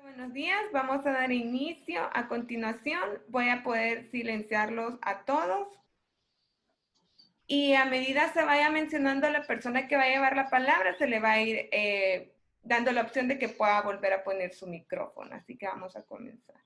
Buenos días, vamos a dar inicio. A continuación voy a poder silenciarlos a todos. Y a medida se vaya mencionando la persona que va a llevar la palabra, se le va a ir dando la opción de que pueda volver a poner su micrófono. Así que vamos a comenzar.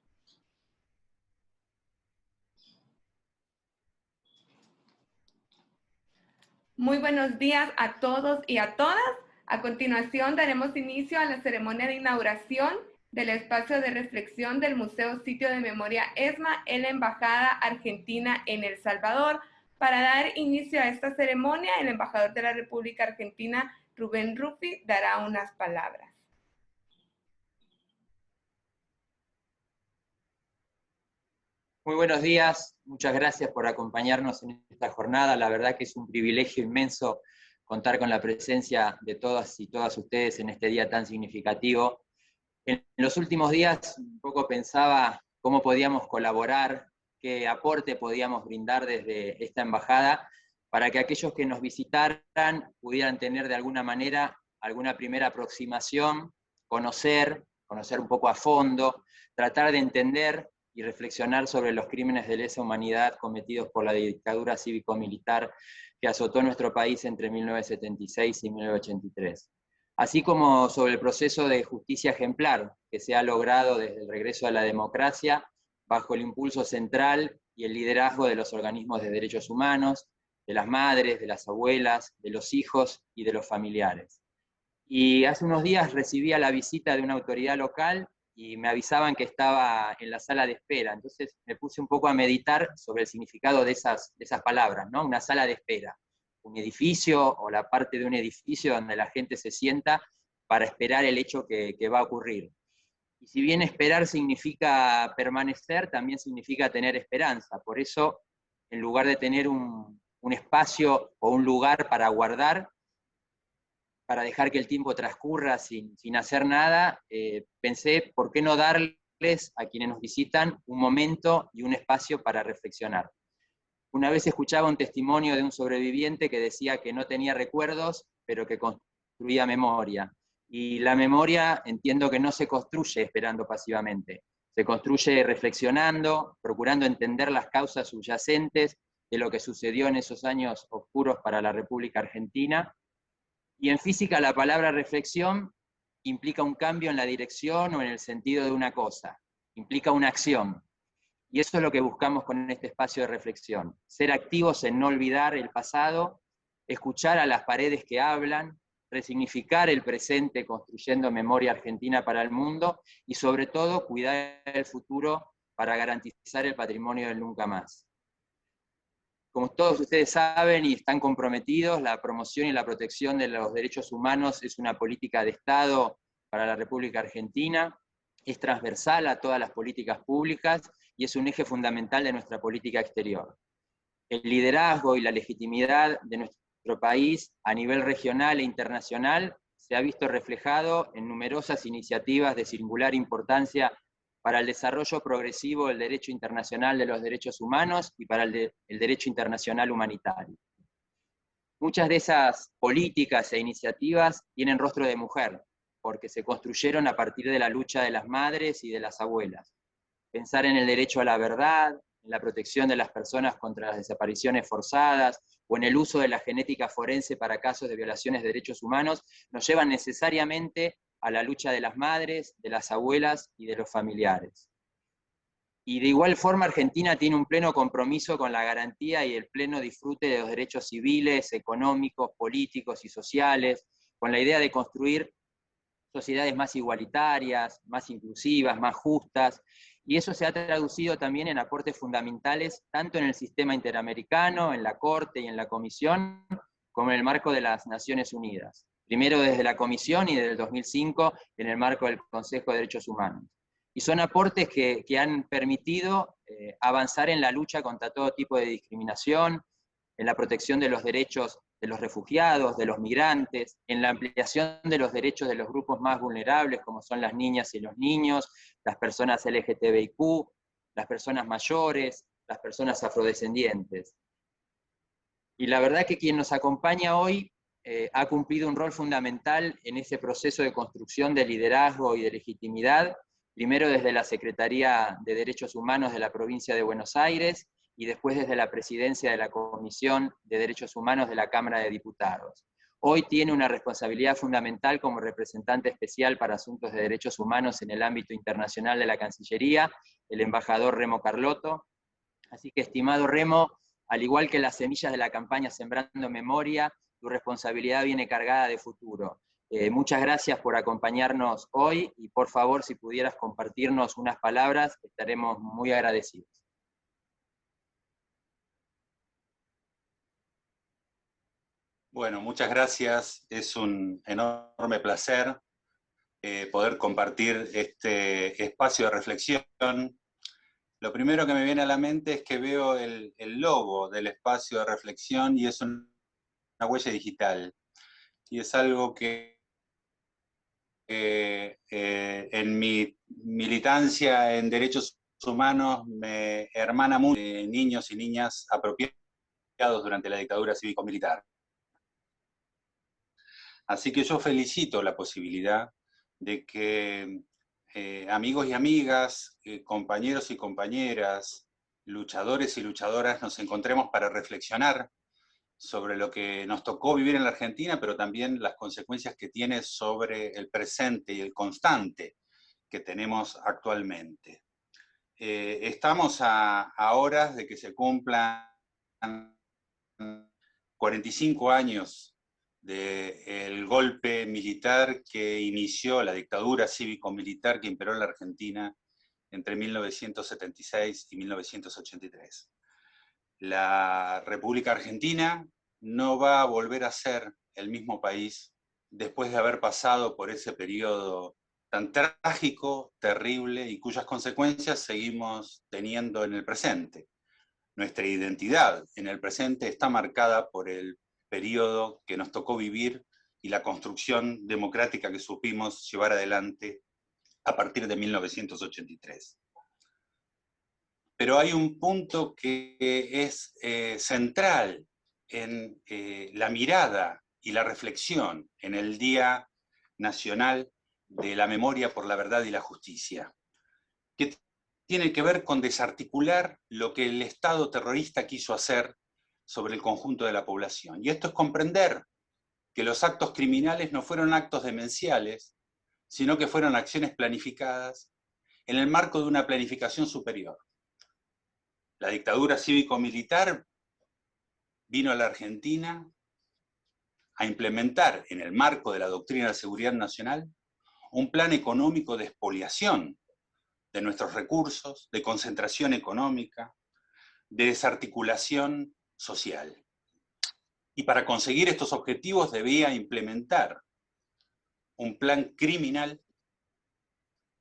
Muy buenos días a todos y a todas. A continuación daremos inicio a la ceremonia de inauguración del espacio de reflexión del Museo Sitio de Memoria ESMA en la Embajada Argentina en El Salvador. Para dar inicio a esta ceremonia, el embajador de la República Argentina, Rubén Ruffi, dará unas palabras. Muy buenos días, muchas gracias por acompañarnos en esta jornada. La verdad que es un privilegio inmenso contar con la presencia de todas y todas ustedes en este día tan significativo. En los últimos días un poco pensaba cómo podíamos colaborar, qué aporte podíamos brindar desde esta embajada para que aquellos que nos visitaran pudieran tener de alguna manera alguna primera aproximación, conocer un poco a fondo, tratar de entender y reflexionar sobre los crímenes de lesa humanidad cometidos por la dictadura cívico-militar que azotó nuestro país entre 1976 y 1983. Así como sobre el proceso de justicia ejemplar que se ha logrado desde el regreso a la democracia bajo el impulso central y el liderazgo de los organismos de derechos humanos, de las madres, de las abuelas, de los hijos y de los familiares. Y hace unos días recibía la visita de una autoridad local y me avisaban que estaba en la sala de espera. Entonces me puse un poco a meditar sobre el significado de esas palabras, ¿no? Una sala de espera, un edificio o la parte de un edificio donde la gente se sienta para esperar el hecho que va a ocurrir. Y si bien esperar significa permanecer, también significa tener esperanza. Por eso, en lugar de tener un espacio o un lugar para guardar, para dejar que el tiempo transcurra sin hacer nada, pensé, ¿por qué no darles a quienes nos visitan un momento y un espacio para reflexionar? Una vez escuchaba un testimonio de un sobreviviente que decía que no tenía recuerdos, pero que construía memoria. Y la memoria entiendo que no se construye esperando pasivamente, se construye reflexionando, procurando entender las causas subyacentes de lo que sucedió en esos años oscuros para la República Argentina. Y en física la palabra reflexión implica un cambio en la dirección o en el sentido de una cosa, implica una acción. Y eso es lo que buscamos con este espacio de reflexión, ser activos en no olvidar el pasado, escuchar a las paredes que hablan, resignificar el presente construyendo memoria argentina para el mundo y sobre todo cuidar el futuro para garantizar el patrimonio del nunca más. Como todos ustedes saben y están comprometidos, la promoción y la protección de los derechos humanos es una política de Estado para la República Argentina, es transversal a todas las políticas públicas y es un eje fundamental de nuestra política exterior. El liderazgo y la legitimidad de nuestro país a nivel regional e internacional se ha visto reflejado en numerosas iniciativas de singular importancia para el desarrollo progresivo del derecho internacional de los derechos humanos y para el derecho internacional humanitario. Muchas de esas políticas e iniciativas tienen rostro de mujer, porque se construyeron a partir de la lucha de las madres y de las abuelas. Pensar en el derecho a la verdad, en la protección de las personas contra las desapariciones forzadas, o en el uso de la genética forense para casos de violaciones de derechos humanos, nos llevan necesariamente a la lucha de las madres, de las abuelas y de los familiares. Y de igual forma Argentina tiene un pleno compromiso con la garantía y el pleno disfrute de los derechos civiles, económicos, políticos y sociales, con la idea de construir sociedades más igualitarias, más inclusivas, más justas, y eso se ha traducido también en aportes fundamentales, tanto en el sistema interamericano, en la Corte y en la Comisión, como en el marco de las Naciones Unidas. Primero desde la Comisión y desde el 2005 en el marco del Consejo de Derechos Humanos. Y son aportes que han permitido avanzar en la lucha contra todo tipo de discriminación, en la protección de los derechos de los refugiados, de los migrantes, en la ampliación de los derechos de los grupos más vulnerables, como son las niñas y los niños, las personas LGTBIQ, las personas mayores, las personas afrodescendientes. Y la verdad que quien nos acompaña hoy ha cumplido un rol fundamental en ese proceso de construcción de liderazgo y de legitimidad, primero desde la Secretaría de Derechos Humanos de la provincia de Buenos Aires, y después desde la presidencia de la Comisión de Derechos Humanos de la Cámara de Diputados. Hoy tiene una responsabilidad fundamental como representante especial para asuntos de derechos humanos en el ámbito internacional de la Cancillería, el embajador Remo Carlotto. Así que, estimado Remo, al igual que las semillas de la campaña Sembrando Memoria, tu responsabilidad viene cargada de futuro. Muchas gracias por acompañarnos hoy, y por favor, si pudieras compartirnos unas palabras, estaremos muy agradecidos. Bueno, muchas gracias. Es un enorme placer poder compartir este espacio de reflexión. Lo primero que me viene a la mente es que veo el logo del espacio de reflexión, y es una huella digital. Y es algo que en mi militancia en derechos humanos me hermana mucho de niños y niñas apropiados durante la dictadura cívico-militar. Así que yo felicito la posibilidad de que amigos y amigas, compañeros y compañeras, luchadores y luchadoras nos encontremos para reflexionar sobre lo que nos tocó vivir en la Argentina, pero también las consecuencias que tiene sobre el presente y el constante que tenemos actualmente. Estamos a horas de que se cumplan 45 años del golpe militar que inició la dictadura cívico-militar que imperó en la Argentina entre 1976 y 1983. La República Argentina no va a volver a ser el mismo país después de haber pasado por ese periodo tan trágico, terrible, y cuyas consecuencias seguimos teniendo en el presente. Nuestra identidad en el presente está marcada por el periodo que nos tocó vivir y la construcción democrática que supimos llevar adelante a partir de 1983. Pero hay un punto que es central en la mirada y la reflexión en el Día Nacional de la Memoria por la Verdad y la Justicia, que tiene que ver con desarticular lo que el Estado terrorista quiso hacer sobre el conjunto de la población. Y esto es comprender que los actos criminales no fueron actos demenciales, sino que fueron acciones planificadas en el marco de una planificación superior. La dictadura cívico-militar vino a la Argentina a implementar, en el marco de la doctrina de seguridad nacional, un plan económico de expoliación de nuestros recursos, de concentración económica, de desarticulación social. Y para conseguir estos objetivos debía implementar un plan criminal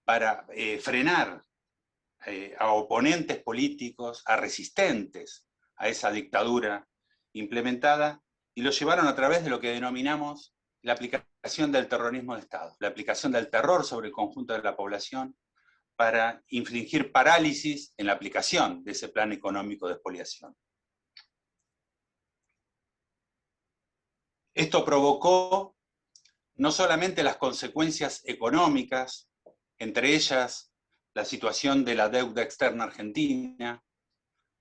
para frenar a oponentes políticos, a resistentes a esa dictadura implementada, y lo llevaron a través de lo que denominamos la aplicación del terrorismo de Estado, la aplicación del terror sobre el conjunto de la población para infligir parálisis en la aplicación de ese plan económico de expoliación. Esto provocó no solamente las consecuencias económicas, entre ellas la situación de la deuda externa argentina.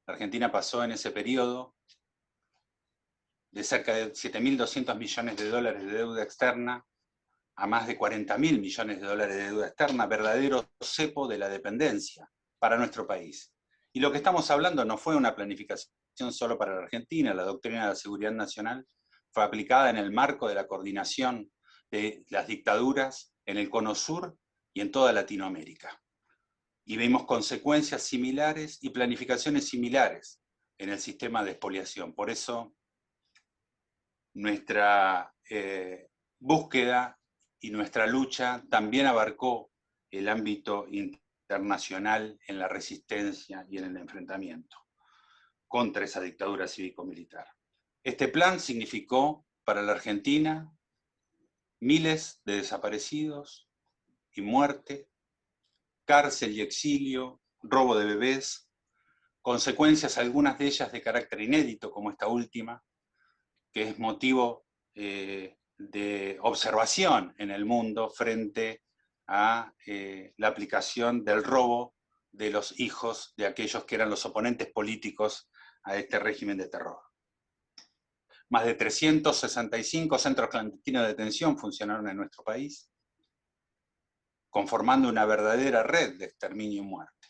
La Argentina pasó en ese periodo de cerca de 7.200 millones de dólares de deuda externa a más de 40.000 millones de dólares de deuda externa, verdadero cepo de la dependencia para nuestro país. Y lo que estamos hablando no fue una planificación solo para la Argentina. La doctrina de la seguridad nacional fue aplicada en el marco de la coordinación de las dictaduras en el Cono Sur y en toda Latinoamérica. Y vimos consecuencias similares y planificaciones similares en el sistema de expoliación. Por eso nuestra búsqueda y nuestra lucha también abarcó el ámbito internacional en la resistencia y en el enfrentamiento contra esa dictadura cívico-militar. Este plan significó para la Argentina miles de desaparecidos y muerte, cárcel y exilio, robo de bebés, consecuencias algunas de ellas de carácter inédito, como esta última, que es motivo de observación en el mundo frente a la aplicación del robo de los hijos de aquellos que eran los oponentes políticos a este régimen de terror. Más de 365 centros clandestinos de detención funcionaron en nuestro país, conformando una verdadera red de exterminio y muerte.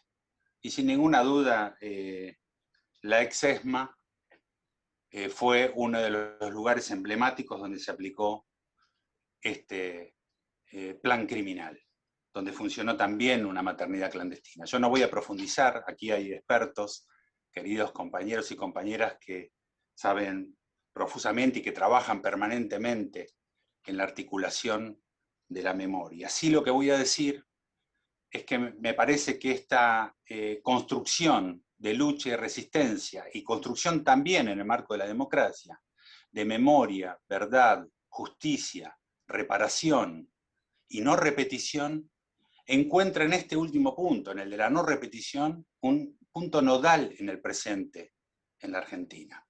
Y sin ninguna duda, la ex-ESMA fue uno de los lugares emblemáticos donde se aplicó este plan criminal, donde funcionó también una maternidad clandestina. Yo no voy a profundizar, aquí hay expertos, queridos compañeros y compañeras que saben profusamente y que trabajan permanentemente en la articulación de la memoria. Sí, lo que voy a decir es que me parece que esta construcción de lucha y resistencia, y construcción también en el marco de la democracia, de memoria, verdad, justicia, reparación y no repetición, encuentra en este último punto, en el de la no repetición, un punto nodal en el presente en la Argentina.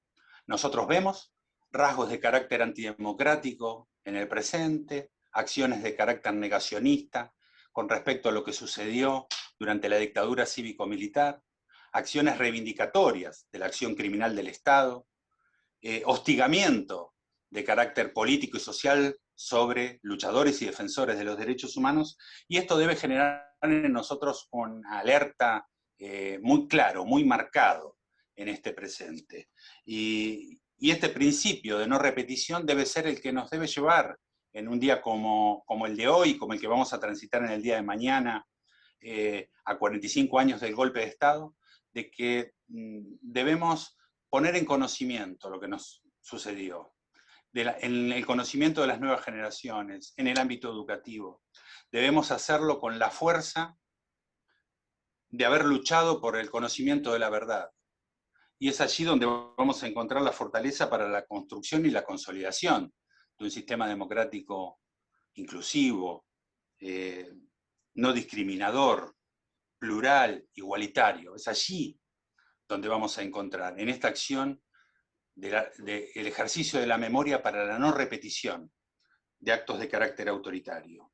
Nosotros vemos rasgos de carácter antidemocrático en el presente, acciones de carácter negacionista con respecto a lo que sucedió durante la dictadura cívico-militar, acciones reivindicatorias de la acción criminal del Estado, hostigamiento de carácter político y social sobre luchadores y defensores de los derechos humanos, y esto debe generar en nosotros una alerta muy claro, muy marcado en este presente. Y este principio de no repetición debe ser el que nos debe llevar en un día como el de hoy, como el que vamos a transitar en el día de mañana, a 45 años del golpe de Estado, de que debemos poner en conocimiento lo que nos sucedió, en el conocimiento de las nuevas generaciones, en el ámbito educativo. Debemos hacerlo con la fuerza de haber luchado por el conocimiento de la verdad. Y es allí donde vamos a encontrar la fortaleza para la construcción y la consolidación de un sistema democrático inclusivo, no discriminador, plural, igualitario. Es allí donde vamos a encontrar, en esta acción, el ejercicio de la memoria para la no repetición de actos de carácter autoritario.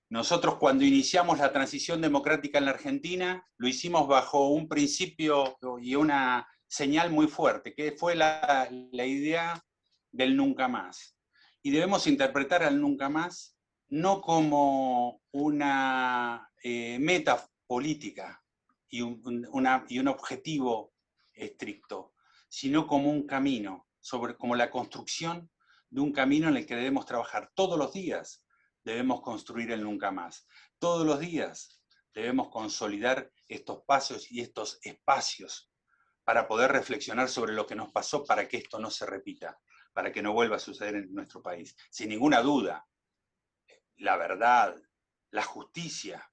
Nosotros, cuando iniciamos la transición democrática en la Argentina, lo hicimos bajo un principio y una señal muy fuerte, que fue la idea del nunca más. Y debemos interpretar al nunca más no como una meta política y un objetivo estricto, sino como un camino, como la construcción de un camino en el que debemos trabajar todos los días. Debemos construir el nunca más. Todos los días debemos consolidar estos pasos y estos espacios para poder reflexionar sobre lo que nos pasó para que esto no se repita, para que no vuelva a suceder en nuestro país. Sin ninguna duda, la verdad, la justicia,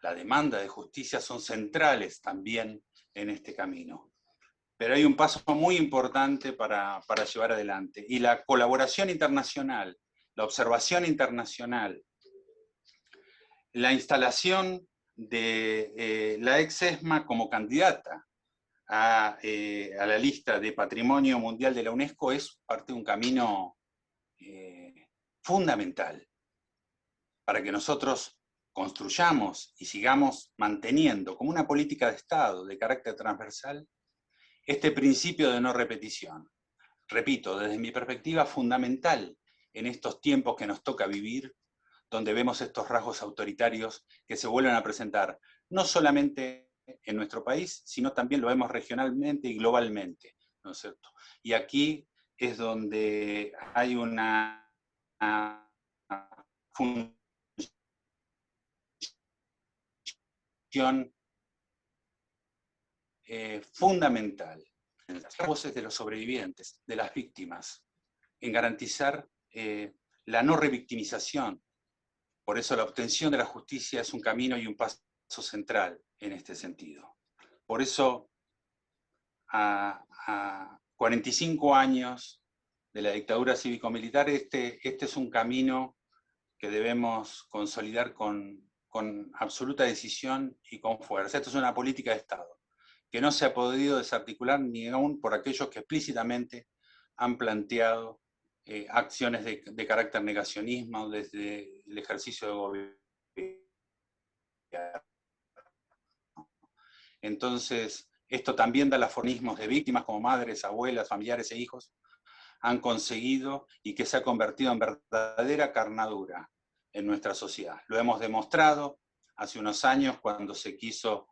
la demanda de justicia son centrales también en este camino. Pero hay un paso muy importante para llevar adelante, y la colaboración internacional, la observación internacional, la instalación de la ex-ESMA como candidata a la lista de Patrimonio Mundial de la UNESCO es parte de un camino fundamental para que nosotros construyamos y sigamos manteniendo como una política de Estado de carácter transversal este principio de no repetición. Repito, desde mi perspectiva, fundamental en estos tiempos que nos toca vivir, donde vemos estos rasgos autoritarios que se vuelven a presentar, no solamente en nuestro país, sino también lo vemos regionalmente y globalmente, ¿no es cierto? Y aquí es donde hay una función fundamental en las voces de los sobrevivientes, de las víctimas, en garantizar la no revictimización. Por eso la obtención de la justicia es un camino y un paso central en este sentido. Por eso, a 45 años de la dictadura cívico-militar, este es un camino que debemos consolidar con absoluta decisión y con fuerza. Esto es una política de Estado que no se ha podido desarticular ni aún por aquellos que explícitamente han planteado acciones de carácter negacionismo desde el ejercicio de gobierno. Entonces, esto también da aforismos de víctimas como madres, abuelas, familiares e hijos han conseguido y que se ha convertido en verdadera carnadura en nuestra sociedad. Lo hemos demostrado hace unos años cuando se quiso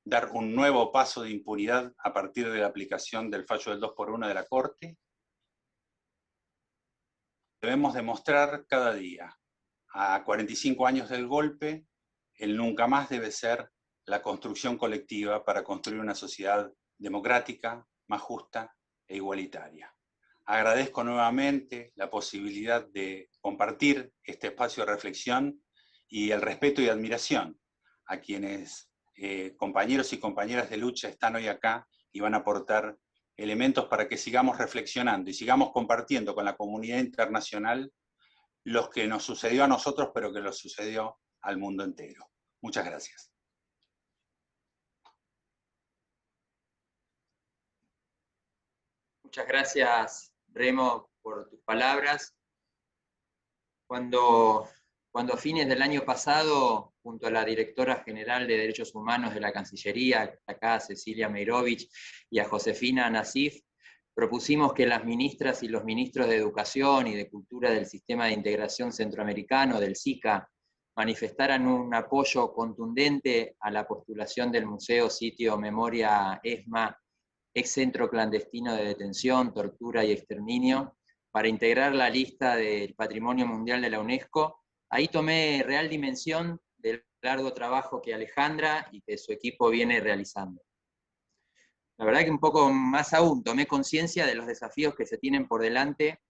dar un nuevo paso de impunidad a partir de la aplicación del fallo del 2x1 de la Corte. Debemos demostrar cada día, a 45 años del golpe, el nunca más debe ser la construcción colectiva para construir una sociedad democrática, más justa e igualitaria. Agradezco nuevamente la posibilidad de compartir este espacio de reflexión y el respeto y admiración a quienes compañeros y compañeras de lucha están hoy acá y van a aportar elementos para que sigamos reflexionando y sigamos compartiendo con la comunidad internacional lo que nos sucedió a nosotros, pero que nos sucedió al mundo entero. Muchas gracias. Muchas gracias, Remo, por tus palabras. Cuando a fines del año pasado, junto a la Directora General de Derechos Humanos de la Cancillería, acá Cecilia Meirovich, y a Josefina Nasif, propusimos que las ministras y los ministros de Educación y de Cultura del Sistema de Integración Centroamericano, del SICA, manifestaran un apoyo contundente a la postulación del Museo Sitio Memoria ESMA, ex centro clandestino de detención, tortura y exterminio, para integrar la lista del Patrimonio Mundial de la UNESCO. Ahí tomé real dimensión del largo trabajo que Alejandra y que su equipo viene realizando. La verdad que un poco más aún, tomé conciencia de los desafíos que se tienen por delante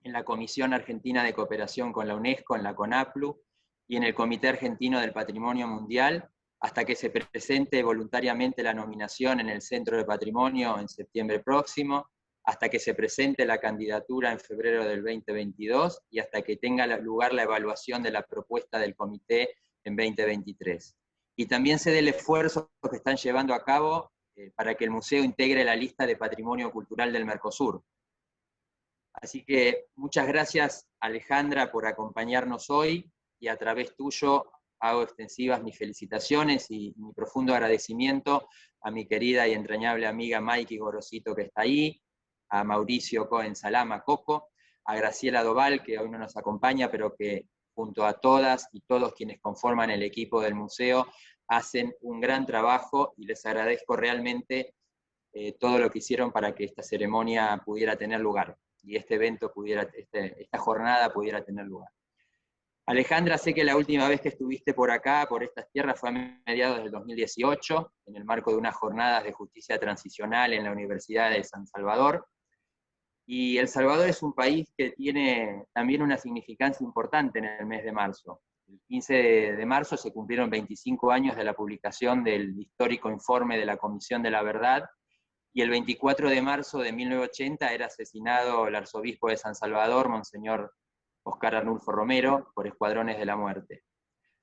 en la Comisión Argentina de Cooperación con la UNESCO, en la CONAPLU, y en el Comité Argentino del Patrimonio Mundial, hasta que se presente voluntariamente la nominación en el Centro de Patrimonio en septiembre próximo, hasta que se presente la candidatura en febrero del 2022 y hasta que tenga lugar la evaluación de la propuesta del comité en 2023. Y también se dé el esfuerzo que están llevando a cabo para que el museo integre la lista de Patrimonio Cultural del Mercosur. Así que muchas gracias, Alejandra, por acompañarnos hoy, y a través tuyo hago extensivas mis felicitaciones y mi profundo agradecimiento a mi querida y entrañable amiga Maiki Gorosito, que está ahí, a Mauricio Cohen Salama Coco, a Graciela Doval, que hoy no nos acompaña, pero que junto a todas y todos quienes conforman el equipo del museo hacen un gran trabajo, y les agradezco realmente todo lo que hicieron para que esta ceremonia pudiera tener lugar, y este evento esta jornada pudiera tener lugar. Alejandra, sé que la última vez que estuviste por acá, por estas tierras, fue a mediados del 2018, en el marco de unas jornadas de justicia transicional en la Universidad de San Salvador. Y El Salvador es un país que tiene también una significancia importante en el mes de marzo. El 15 de marzo se cumplieron 25 años de la publicación del histórico informe de la Comisión de la Verdad, y el 24 de marzo de 1980 era asesinado el arzobispo de San Salvador, Monseñor Oscar Arnulfo Romero, por escuadrones de la muerte.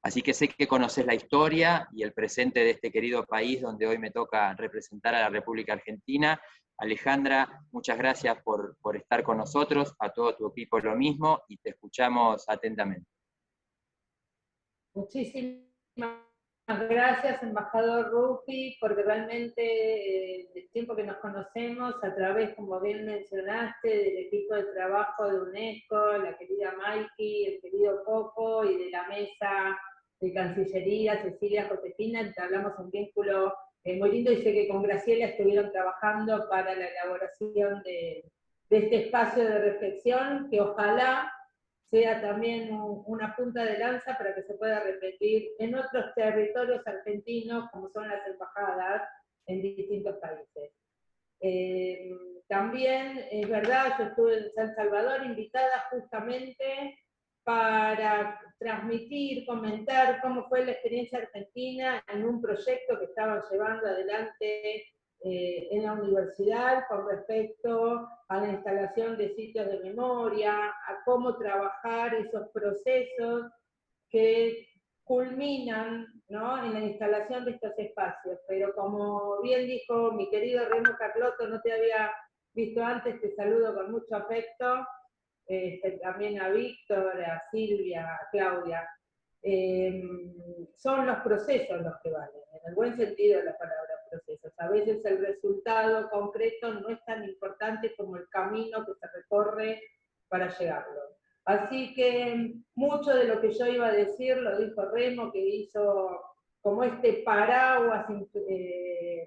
Así que sé que conocés la historia y el presente de este querido país donde hoy me toca representar a la República Argentina. Alejandra, muchas gracias por estar con nosotros, a todo tu equipo lo mismo, y te escuchamos atentamente. Muchísimas gracias, embajador Rufi, porque realmente el tiempo que nos conocemos, a través, como bien mencionaste, del equipo de trabajo de UNESCO, la querida Maiki, el querido Coco, y de la mesa de Cancillería, Cecilia, Josefina, entablamos un vínculo muy lindo, y sé que con Graciela estuvieron trabajando para la elaboración de este espacio de reflexión, que ojalá sea también una punta de lanza para que se pueda repetir en otros territorios argentinos, como son las embajadas en distintos países. También es verdad, yo estuve en San Salvador invitada justamente para transmitir, comentar cómo fue la experiencia argentina en un proyecto que estaban llevando adelante en la universidad con respecto a la instalación de sitios de memoria, a cómo trabajar esos procesos que culminan, ¿no?, en la instalación de estos espacios. Pero como bien dijo mi querido Remo Carlotto, no te había visto antes, te saludo con mucho afecto. también a Víctor, a Silvia, a Claudia, son los procesos los que valen, en el buen sentido de la palabra procesos. A veces el resultado concreto no es tan importante como el camino que se recorre para llegarlo. Así que mucho de lo que yo iba a decir lo dijo Remo, que hizo como este paraguas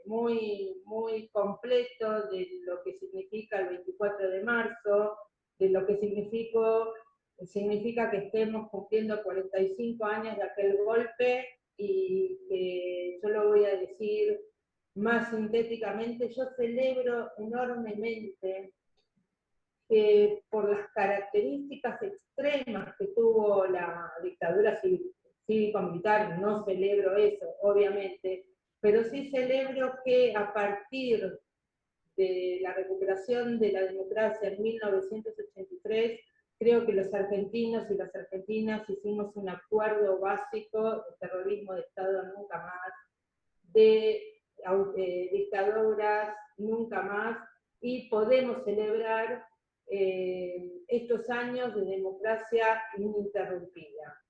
muy completo de lo que significa el 24 de marzo, de lo que significa que estemos cumpliendo 45 años de aquel golpe, y que yo lo voy a decir más sintéticamente, yo celebro enormemente que por las características extremas que tuvo la dictadura cívico-militar, no celebro eso, obviamente, pero sí celebro que a partir de la recuperación de la democracia en 1983, creo que los argentinos y las argentinas hicimos un acuerdo básico de terrorismo de Estado nunca más, de dictaduras nunca más, y podemos celebrar estos años de democracia ininterrumpida.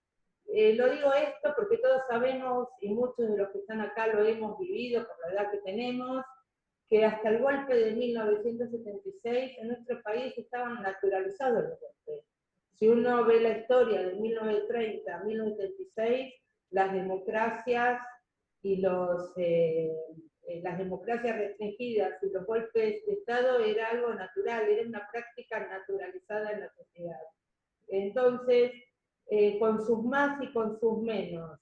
Lo digo esto porque todos sabemos, y muchos de los que están acá lo hemos vivido por la edad que tenemos, que hasta el golpe de 1976 en nuestro país estaban naturalizados los golpes. Si uno ve la historia de 1930 a 1976, las democracias y las democracias restringidas y los golpes de Estado era algo natural, era una práctica naturalizada en la sociedad. Entonces, con sus más y con sus menos,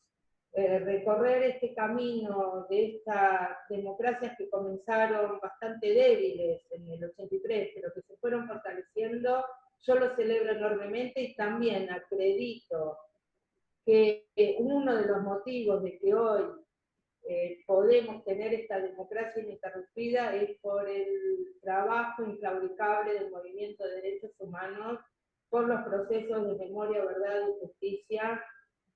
recorrer este camino de estas democracias que comenzaron bastante débiles en el 83, pero que se fueron fortaleciendo, yo lo celebro enormemente, y también acredito que uno de los motivos de que hoy podemos tener esta democracia ininterrumpida es por el trabajo inflaudicable del movimiento de derechos humanos, por los procesos de memoria, verdad y justicia,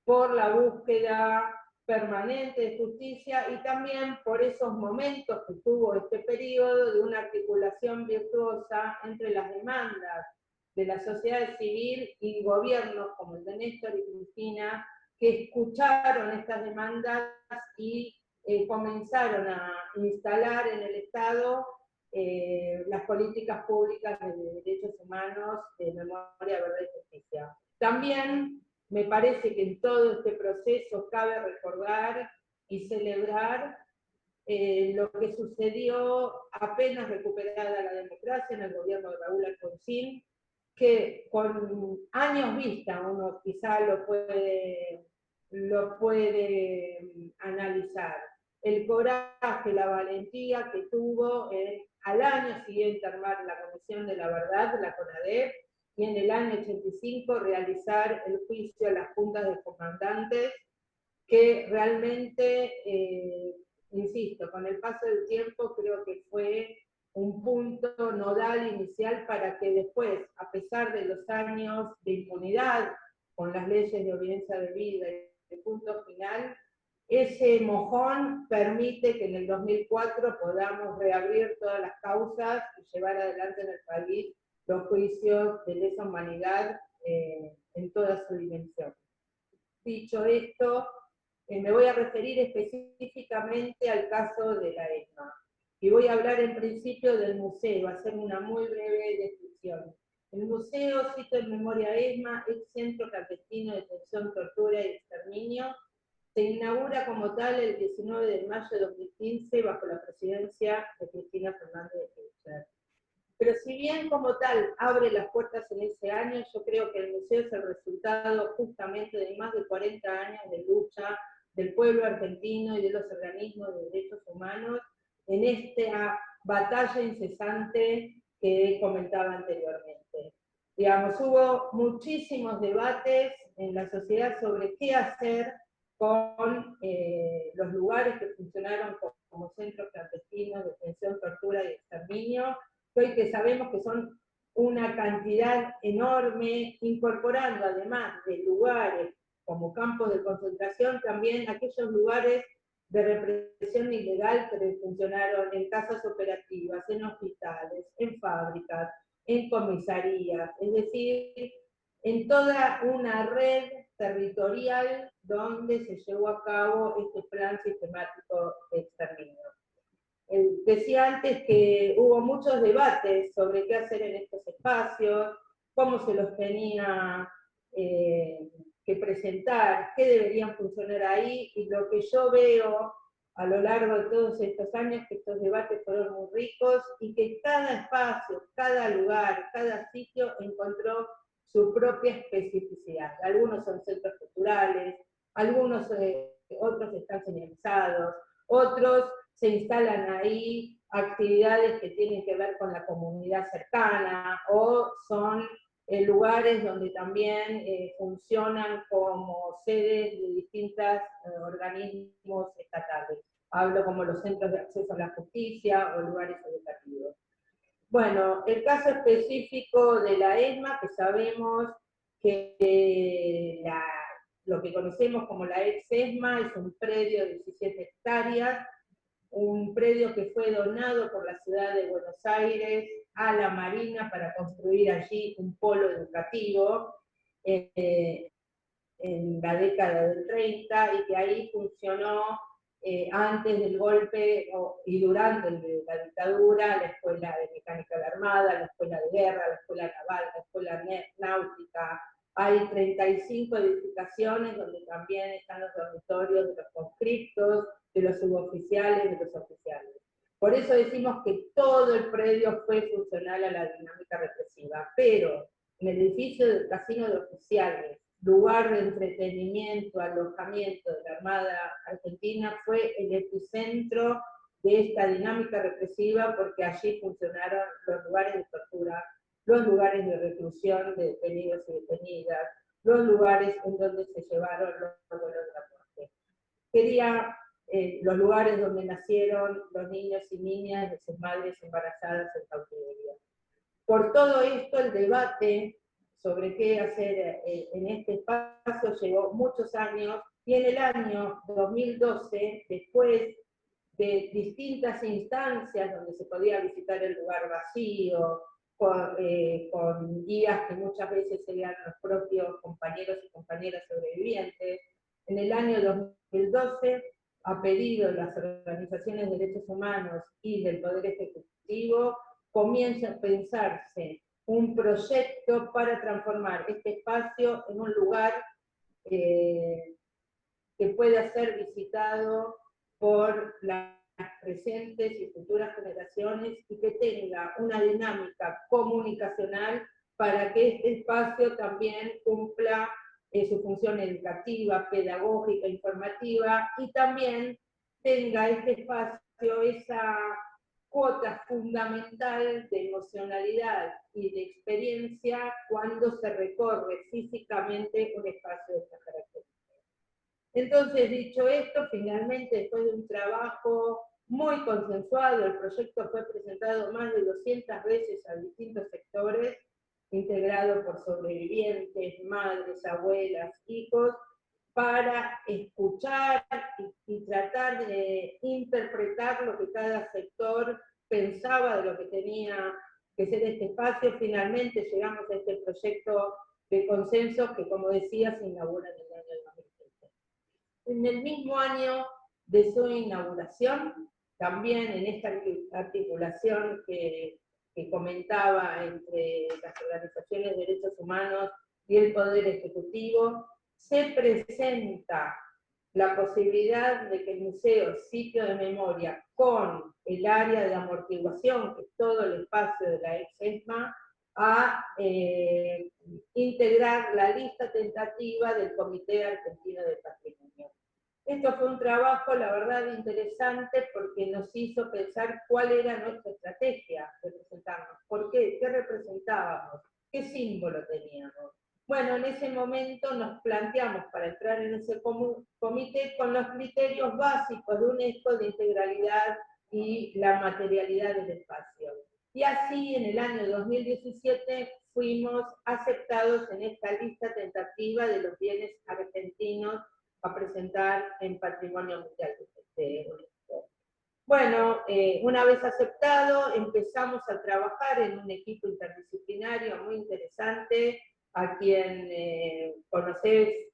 por la búsqueda permanente de justicia, y también por esos momentos que tuvo este periodo de una articulación virtuosa entre las demandas de la sociedad civil y gobiernos como el de Néstor y Cristina, que escucharon estas demandas y comenzaron a instalar en el Estado las políticas públicas de derechos humanos, de memoria, verdad y justicia. También me parece que en todo este proceso cabe recordar y celebrar lo que sucedió apenas recuperada la democracia en el gobierno de Raúl Alfonsín, que con años vista uno quizá lo puede analizar. El coraje, la valentía que tuvo al año siguiente armar la Comisión de la Verdad, la CONADEP, y en el año 85 realizar el juicio a las juntas de comandantes, que realmente, insisto, con el paso del tiempo creo que fue un punto nodal inicial para que después, a pesar de los años de impunidad con las leyes de obediencia debida y de punto final, ese mojón permite que en el 2004 podamos reabrir todas las causas y llevar adelante en el país los juicios de lesa humanidad en toda su dimensión. Dicho esto, me voy a referir específicamente al caso de la ESMA. Y voy a hablar en principio del museo, hacer una muy breve descripción. El museo, cito en memoria ESMA, ex Centro Clandestino de Detención, Tortura y Exterminio, se inaugura como tal el 19 de mayo de 2015 bajo la presidencia de Cristina Fernández de Kirchner. Pero si bien como tal abre las puertas en ese año, yo creo que el museo es el resultado justamente de más de 40 años de lucha del pueblo argentino y de los organismos de derechos humanos en esta batalla incesante que comentaba anteriormente. Digamos, hubo muchísimos debates en la sociedad sobre qué hacer con los lugares que funcionaron como centros clandestinos de detención, tortura y exterminio, hoy que sabemos que son una cantidad enorme, incorporando además de lugares como campos de concentración, también aquellos lugares de represión ilegal que funcionaron en casas operativas, en hospitales, en fábricas, en comisarías, es decir, en toda una red territorial donde se llevó a cabo este plan sistemático de exterminio. Decía antes que hubo muchos debates sobre qué hacer en estos espacios, cómo se los tenía que presentar, qué deberían funcionar ahí, y lo que yo veo a lo largo de todos estos años, que estos debates fueron muy ricos y que cada espacio, cada lugar, cada sitio encontró su propia especificidad. Algunos son centros culturales, algunos otros están señalizados, otros se instalan ahí actividades que tienen que ver con la comunidad cercana, o son lugares donde también funcionan como sedes de distintos organismos estatales. Hablo como los centros de acceso a la justicia o lugares educativos. Bueno, el caso específico de la ESMA, que sabemos que lo que conocemos como la ex-ESMA es un predio de 17 hectáreas, un predio que fue donado por la ciudad de Buenos Aires a la Marina para construir allí un polo educativo en la década del 30, y que ahí funcionó antes del golpe y durante la dictadura, la Escuela de Mecánica de la Armada, la Escuela de Guerra, la Escuela Naval, la Escuela Náutica. Hay 35 edificaciones donde también están los dormitorios de los conscriptos, de los suboficiales, de los oficiales. Por eso decimos que todo el predio fue funcional a la dinámica represiva, pero en el edificio del Casino de Oficiales, lugar de entretenimiento, alojamiento de la Armada Argentina, fue el epicentro de esta dinámica represiva, porque allí funcionaron los lugares de tortura, los lugares de reclusión de detenidos y detenidas, los lugares en donde se llevaron los vuelos de la muerte. Los lugares donde nacieron los niños y niñas de sus madres embarazadas en cautiverio. Por todo esto, el debate sobre qué hacer en este espacio llevó muchos años, y en el año 2012, después de distintas instancias donde se podía visitar el lugar vacío, con guías que muchas veces eran los propios compañeros y compañeras sobrevivientes, en el año 2012, a pedido de las organizaciones de derechos humanos y del Poder Ejecutivo, comienza a pensarse un proyecto para transformar este espacio en un lugar que pueda ser visitado por las presentes y futuras generaciones, y que tenga una dinámica comunicacional para que este espacio también cumpla su función educativa, pedagógica, informativa, y también tenga este espacio esa cuota fundamental de emocionalidad y de experiencia cuando se recorre físicamente un espacio de esta característica. Entonces, dicho esto, finalmente, después de un trabajo muy consensuado, el proyecto fue presentado más de 200 veces a distintos sectores, integrado por sobrevivientes, madres, abuelas, hijos, para escuchar y tratar de interpretar lo que cada sector pensaba de lo que tenía que ser este espacio. Finalmente llegamos a este proyecto de consenso que, como decía, se inaugura en el año 2015. En el mismo año de su inauguración, también en esta articulación que comentaba entre las organizaciones de derechos humanos y el Poder Ejecutivo, se presenta la posibilidad de que el museo, sitio de memoria, con el área de amortiguación, que es todo el espacio de la ex-ESMA, a integrar la lista tentativa del Comité Argentino de Patrimonio. Esto fue un trabajo, la verdad, interesante, porque nos hizo pensar cuál era nuestra estrategia de presentarnos. ¿Por qué? ¿Qué representábamos? ¿Qué símbolo teníamos? Bueno, en ese momento nos planteamos para entrar en ese comité con los criterios básicos de UNESCO de integralidad y la materialidad del espacio. Y así, en el año 2017, fuimos aceptados en esta lista tentativa de los bienes argentinos a presentar en Patrimonio Mundial de UNESCO. Bueno, una vez aceptado, empezamos a trabajar en un equipo interdisciplinario muy interesante, a quien conocés,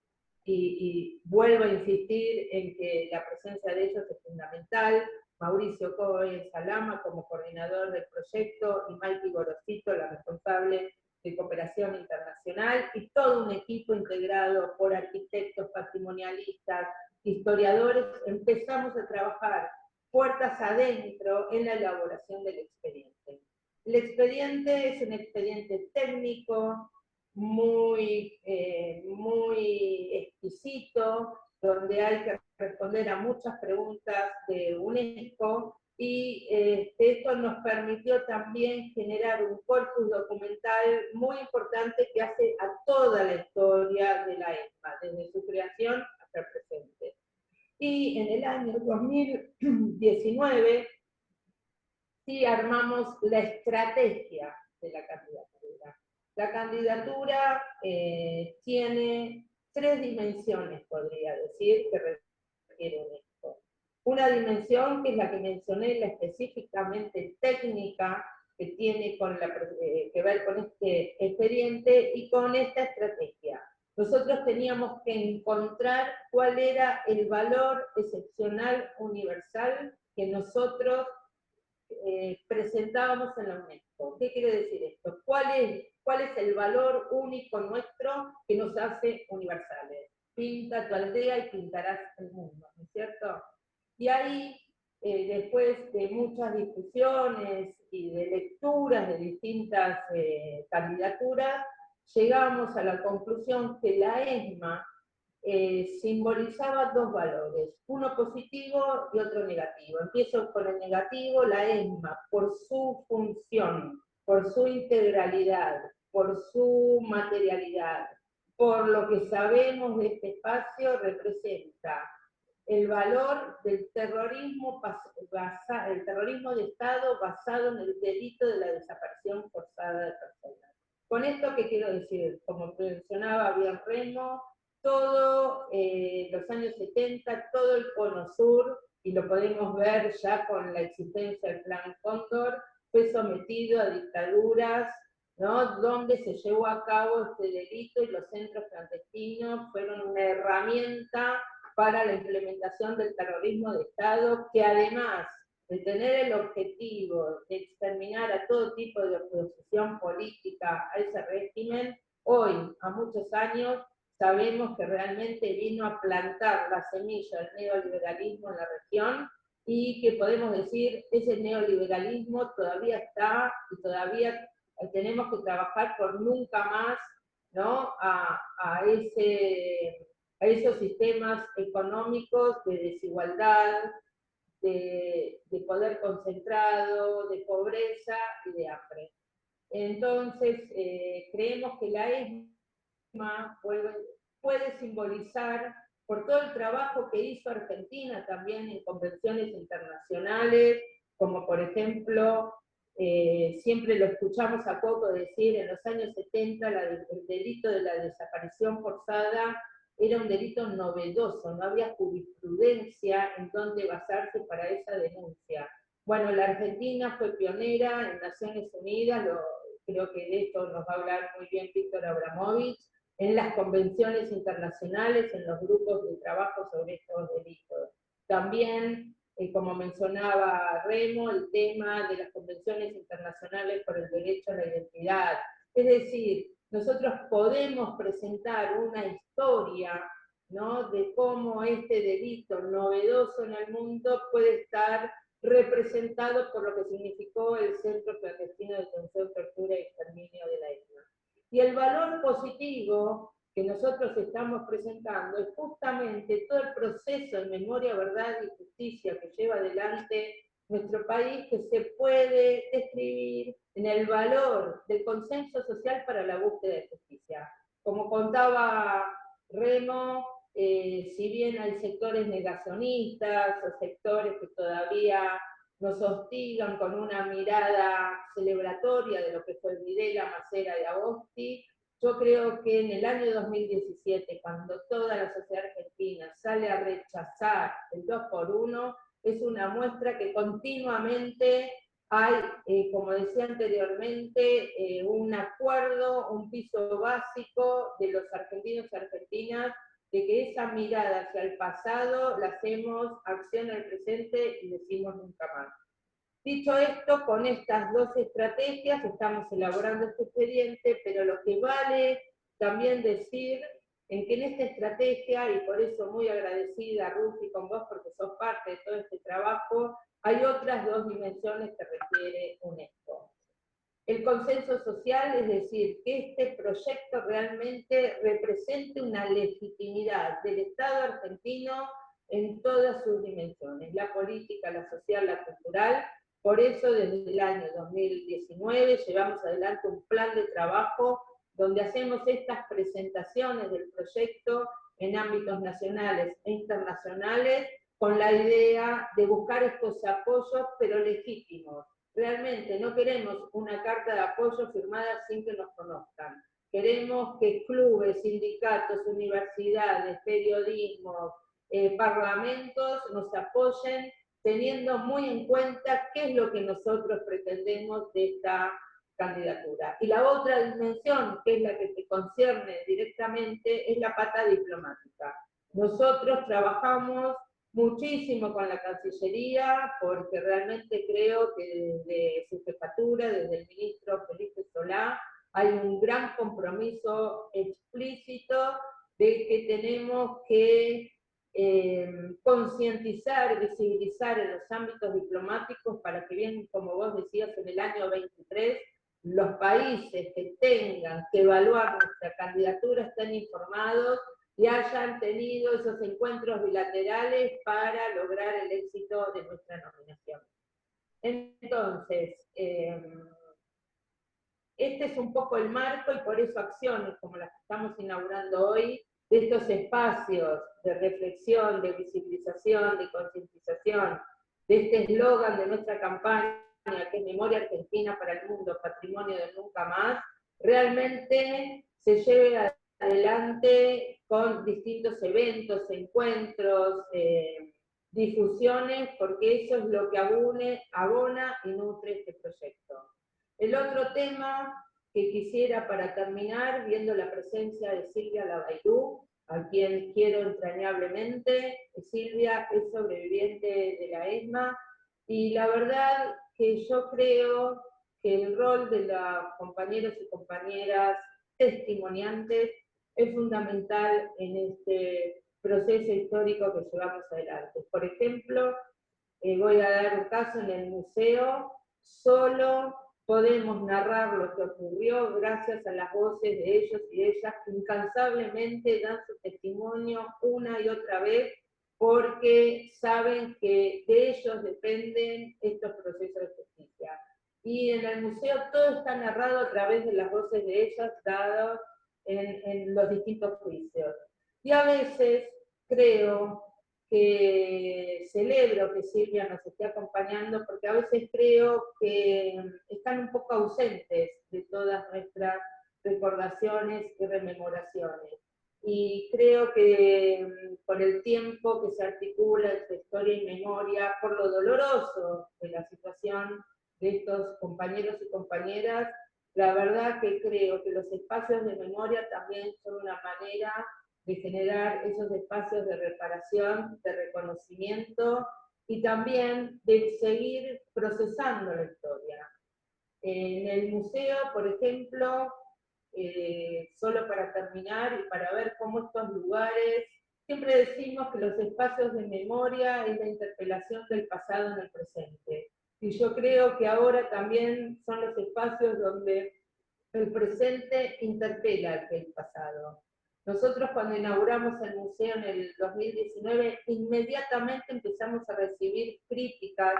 y vuelvo a insistir en que la presencia de ellos es fundamental. Mauricio Cohen Salama como coordinador del proyecto, y Maiki Gorosito, la responsable de cooperación internacional, y todo un equipo integrado por arquitectos, patrimonialistas, historiadores. Empezamos a trabajar puertas adentro en la elaboración del expediente. El expediente es un expediente técnico, muy exquisito, donde hay que responder a muchas preguntas de UNESCO, y esto nos permitió también generar un corpus documental muy importante que hace a toda la historia de la ESMA, desde su creación hasta el presente. Y en el año 2019 sí armamos la estrategia de la candidatura. La candidatura tiene 3 dimensiones, podría decir, que requiere UNESCO. Una dimensión que es la que mencioné, la específicamente técnica, que tiene que ver con este expediente y con esta estrategia. Nosotros teníamos que encontrar cuál era el valor excepcional universal que nosotros presentábamos en la UNESCO. ¿Qué quiere decir esto? ¿Cuál es el valor único nuestro que nos hace universales? Pinta tu aldea y pintarás el mundo, ¿no es cierto? Y ahí, después de muchas discusiones y de lecturas de distintas candidaturas, llegamos a la conclusión que la ESMA simbolizaba 2 valores, uno positivo y otro negativo. Empiezo con el negativo. La ESMA, por su función, por su integralidad, por su materialidad, por lo que sabemos de este espacio, representa el valor del terrorismo, el terrorismo de Estado basado en el delito de la desaparición forzada de personas. Con esto, ¿qué quiero decir? Como mencionaba bien Remo, todo los años 70, todo el cono sur, y lo podemos ver ya con la existencia del Plan Cóndor, fue sometido a dictaduras, ¿no?, donde se llevó a cabo este delito, y los centros clandestinos fueron una herramienta para la implementación del terrorismo de Estado, que además de tener el objetivo de exterminar a todo tipo de oposición política a ese régimen, hoy, a muchos años, sabemos que realmente vino a plantar la semilla del neoliberalismo en la región, y que podemos decir, ese neoliberalismo todavía está, y todavía tenemos que trabajar por nunca más, ¿no?, a esos sistemas económicos de desigualdad, de poder concentrado, de pobreza y de hambre. Entonces, creemos que la ESMA puede simbolizar, por todo el trabajo que hizo Argentina también en convenciones internacionales, como por ejemplo, siempre lo escuchamos a Coco decir, en los años 70 el delito de la desaparición forzada era un delito novedoso, no había jurisprudencia en donde basarse para esa denuncia. Bueno, la Argentina fue pionera en Naciones Unidas, creo que de esto nos va a hablar muy bien Víctor Abramovich, en las convenciones internacionales, en los grupos de trabajo sobre estos delitos. También, como mencionaba Remo, el tema de las convenciones internacionales por el derecho a la identidad. Es decir, nosotros podemos presentar una historia, ¿no?, de cómo este delito novedoso en el mundo puede estar representado por lo que significó el Centro Clandestino de Detención, Tortura y Exterminio de la ESMA. Y el valor positivo que nosotros estamos presentando es justamente todo el proceso de memoria, verdad y justicia que lleva adelante nuestro país, que se puede describir en el valor del consenso social para la búsqueda de justicia. Como contaba Remo, si bien hay sectores negacionistas o sectores que todavía nos hostigan con una mirada celebratoria de lo que fue Videla, Macera y Agosti, yo creo que en el año 2017, cuando toda la sociedad argentina sale a rechazar el 2x1, es una muestra que continuamente hay, como decía anteriormente, un acuerdo, un piso básico de los argentinos y argentinas, de que esa mirada hacia el pasado la hacemos acción al presente y decimos nunca más. Dicho esto, con estas dos estrategias estamos elaborando este expediente, pero lo que vale también decir en que en esta estrategia, y por eso muy agradecida Rufi con vos porque sos parte de todo este trabajo, hay otras dos dimensiones que requiere UNESCO. El consenso social, es decir, que este proyecto realmente represente una legitimidad del Estado argentino en todas sus dimensiones, la política, la social, la cultural. Por eso desde el año 2019 llevamos adelante un plan de trabajo donde hacemos estas presentaciones del proyecto en ámbitos nacionales e internacionales con la idea de buscar estos apoyos, pero legítimos. Realmente no queremos una carta de apoyo firmada sin que nos conozcan. Queremos que clubes, sindicatos, universidades, periodismo, parlamentos nos apoyen teniendo muy en cuenta qué es lo que nosotros pretendemos de esta candidatura. Y la otra dimensión, que es la que te concierne directamente, es la pata diplomática. Nosotros trabajamos muchísimo con la Cancillería, porque realmente creo que desde su jefatura, desde el ministro Felipe Solá, hay un gran compromiso explícito de que tenemos que concientizar, visibilizar en los ámbitos diplomáticos para que, bien como vos decías, en el año 23, los países que tengan que evaluar nuestra candidatura estén informados y hayan tenido esos encuentros bilaterales para lograr el éxito de nuestra nominación. Entonces, este es un poco el marco y por eso acciones como las que estamos inaugurando hoy, de estos espacios de reflexión, de visibilización, de concientización, de este eslogan de nuestra campaña, que es Memoria Argentina para el Mundo, Patrimonio de Nunca Más, realmente se lleve adelante con distintos eventos, encuentros, difusiones, porque eso es lo que abona y nutre este proyecto. El otro tema que quisiera para terminar, viendo la presencia de Silvia Labailú, a quien quiero entrañablemente. Silvia es sobreviviente de la ESMA, y la verdad que yo creo que el rol de los compañeros y compañeras testimoniantes es fundamental en este proceso histórico que llevamos adelante. Por ejemplo, voy a dar un caso en el museo, solo podemos narrar lo que ocurrió gracias a las voces de ellos y ellas que incansablemente dan su testimonio una y otra vez porque saben que de ellos dependen estos procesos de justicia. Y en el museo todo está narrado a través de las voces de ellas dadas en los distintos juicios. Y a veces creo que celebro que Silvia nos esté acompañando, porque a veces creo que están un poco ausentes de todas nuestras recordaciones y rememoraciones. Y creo que con el tiempo que se articula entre historia y memoria, por lo doloroso de la situación de estos compañeros y compañeras, la verdad que creo que los espacios de memoria también son una manera de generar esos espacios de reparación, de reconocimiento y también de seguir procesando la historia. En el museo, por ejemplo, solo para terminar y para ver cómo estos lugares, siempre decimos que los espacios de memoria es la interpelación del pasado en el presente. Y yo creo que ahora también son los espacios donde el presente interpela aquel pasado. Nosotros cuando inauguramos el museo en el 2019, inmediatamente empezamos a recibir críticas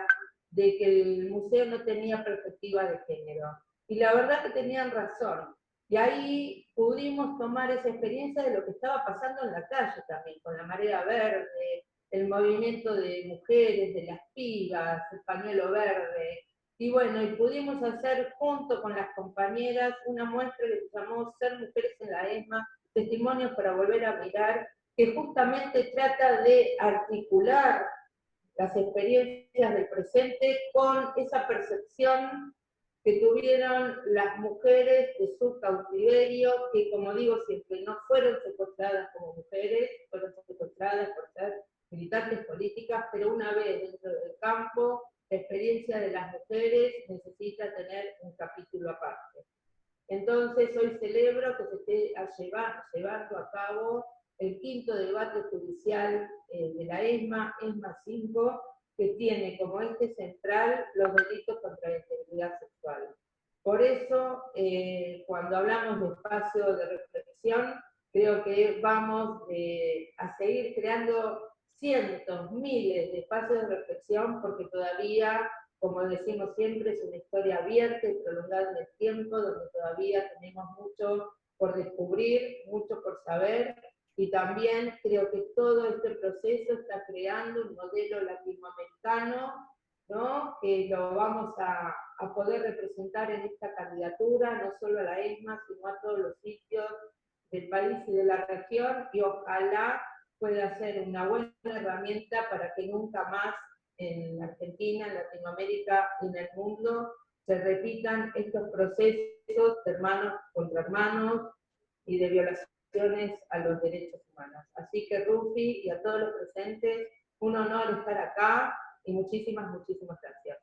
de que el museo no tenía perspectiva de género. Y la verdad que tenían razón. Y ahí pudimos tomar esa experiencia de lo que estaba pasando en la calle también, con la marea verde, el movimiento de mujeres, de las pibas, el pañuelo verde. Y bueno, y pudimos hacer junto con las compañeras una muestra que se llamó Ser Mujeres en la ESMA, testimonios para volver a mirar, que justamente trata de articular las experiencias del presente con esa percepción que tuvieron las mujeres de su cautiverio, que como digo siempre, no fueron secuestradas como mujeres, fueron secuestradas por ser militantes políticas, pero una vez dentro del campo, la experiencia de las mujeres necesita tener un capítulo aparte. Entonces hoy celebro que se esté llevando a cabo el 5º debate judicial de la ESMA 5, que tiene como eje central los delitos contra la integridad sexual. Por eso, cuando hablamos de espacio de reflexión, creo que vamos a seguir creando cientos, miles de espacios de reflexión, porque todavía, como decimos siempre, es una historia abierta y prolongada en el tiempo, donde todavía tenemos mucho por descubrir, mucho por saber, y también creo que todo este proceso está creando un modelo latinoamericano, ¿no?, que lo vamos a poder representar en esta candidatura, no solo a la ESMA, sino a todos los sitios del país y de la región, y ojalá pueda ser una buena herramienta para que nunca más en Argentina, en Latinoamérica y en el mundo se repitan estos procesos de hermanos contra hermanos y de violaciones a los derechos humanos. Así que Rufi y a todos los presentes, un honor estar acá y muchísimas, muchísimas gracias.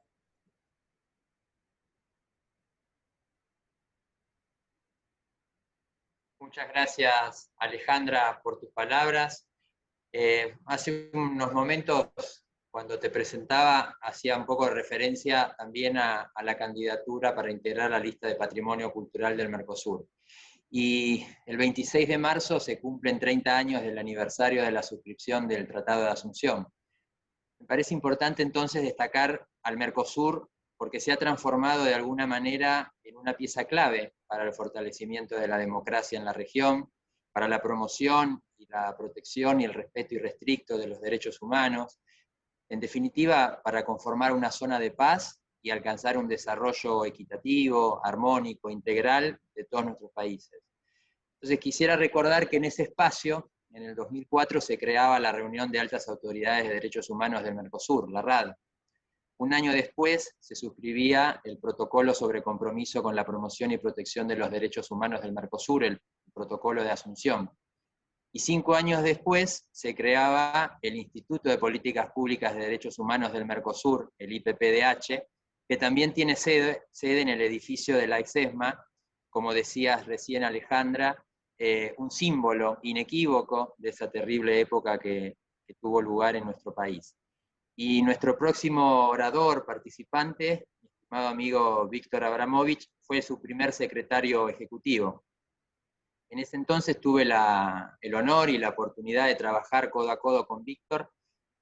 Muchas gracias, Alejandra, por tus palabras. Hace unos momentos, cuando te presentaba, hacía un poco de referencia también a la candidatura para integrar la lista de Patrimonio Cultural del Mercosur. Y el 26 de marzo se cumplen 30 años del aniversario de la suscripción del Tratado de Asunción. Me parece importante entonces destacar al Mercosur porque se ha transformado de alguna manera en una pieza clave para el fortalecimiento de la democracia en la región, para la promoción y la protección y el respeto irrestricto de los derechos humanos, en definitiva, para conformar una zona de paz y alcanzar un desarrollo equitativo, armónico, integral de todos nuestros países. Entonces quisiera recordar que en ese espacio, en el 2004, se creaba la Reunión de Altas Autoridades de Derechos Humanos del Mercosur, la RAD. Un año después se suscribía el Protocolo sobre Compromiso con la Promoción y Protección de los Derechos Humanos del Mercosur, el Protocolo de Asunción. Y 5 años después se creaba el Instituto de Políticas Públicas de Derechos Humanos del Mercosur, el IPPDH, que también tiene sede en el edificio de la ESMA, como decías recién Alejandra, un símbolo inequívoco de esa terrible época que tuvo lugar en nuestro país. Y nuestro próximo orador participante, mi estimado amigo Víctor Abramovich, fue su primer secretario ejecutivo. En ese entonces tuve el honor y la oportunidad de trabajar codo a codo con Víctor,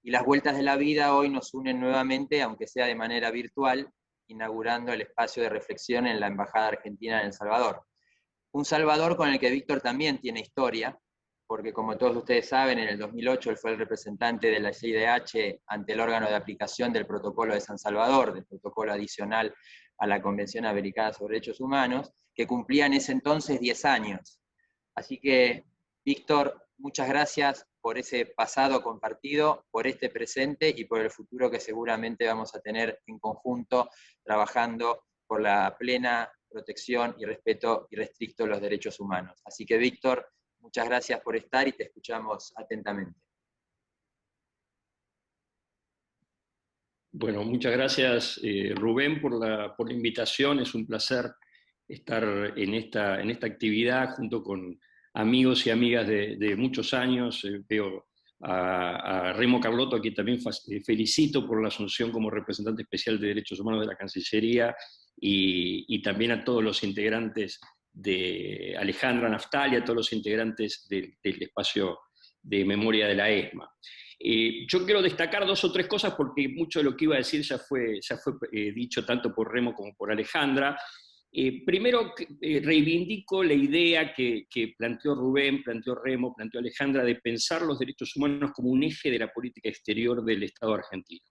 y las vueltas de la vida hoy nos unen nuevamente, aunque sea de manera virtual, inaugurando el espacio de reflexión en la Embajada Argentina en El Salvador. Un Salvador con el que Víctor también tiene historia, porque como todos ustedes saben, en el 2008 él fue el representante de la CIDH ante el órgano de aplicación del Protocolo de San Salvador, del protocolo adicional a la Convención Americana sobre Derechos Humanos, que cumplía en ese entonces 10 años. Así que, Víctor, muchas gracias por ese pasado compartido, por este presente y por el futuro que seguramente vamos a tener en conjunto, trabajando por la plena protección y respeto irrestricto de los derechos humanos. Así que, Víctor, muchas gracias por estar y te escuchamos atentamente. Bueno, muchas gracias, Rubén, por la invitación. Es un placer estar en esta actividad junto con amigos y amigas de muchos años. Veo a Remo Carlotto, a quien también felicito por la asunción como representante especial de Derechos Humanos de la Cancillería, y también a todos los integrantes de Alejandra Naftali, a todos los integrantes del espacio de memoria de la ESMA. Yo quiero destacar 2 o 3 cosas porque mucho de lo que iba a decir ya fue dicho tanto por Remo como por Alejandra. Primero, reivindico la idea que planteó Rubén, planteó Remo, planteó Alejandra, de pensar los derechos humanos como un eje de la política exterior del Estado argentino.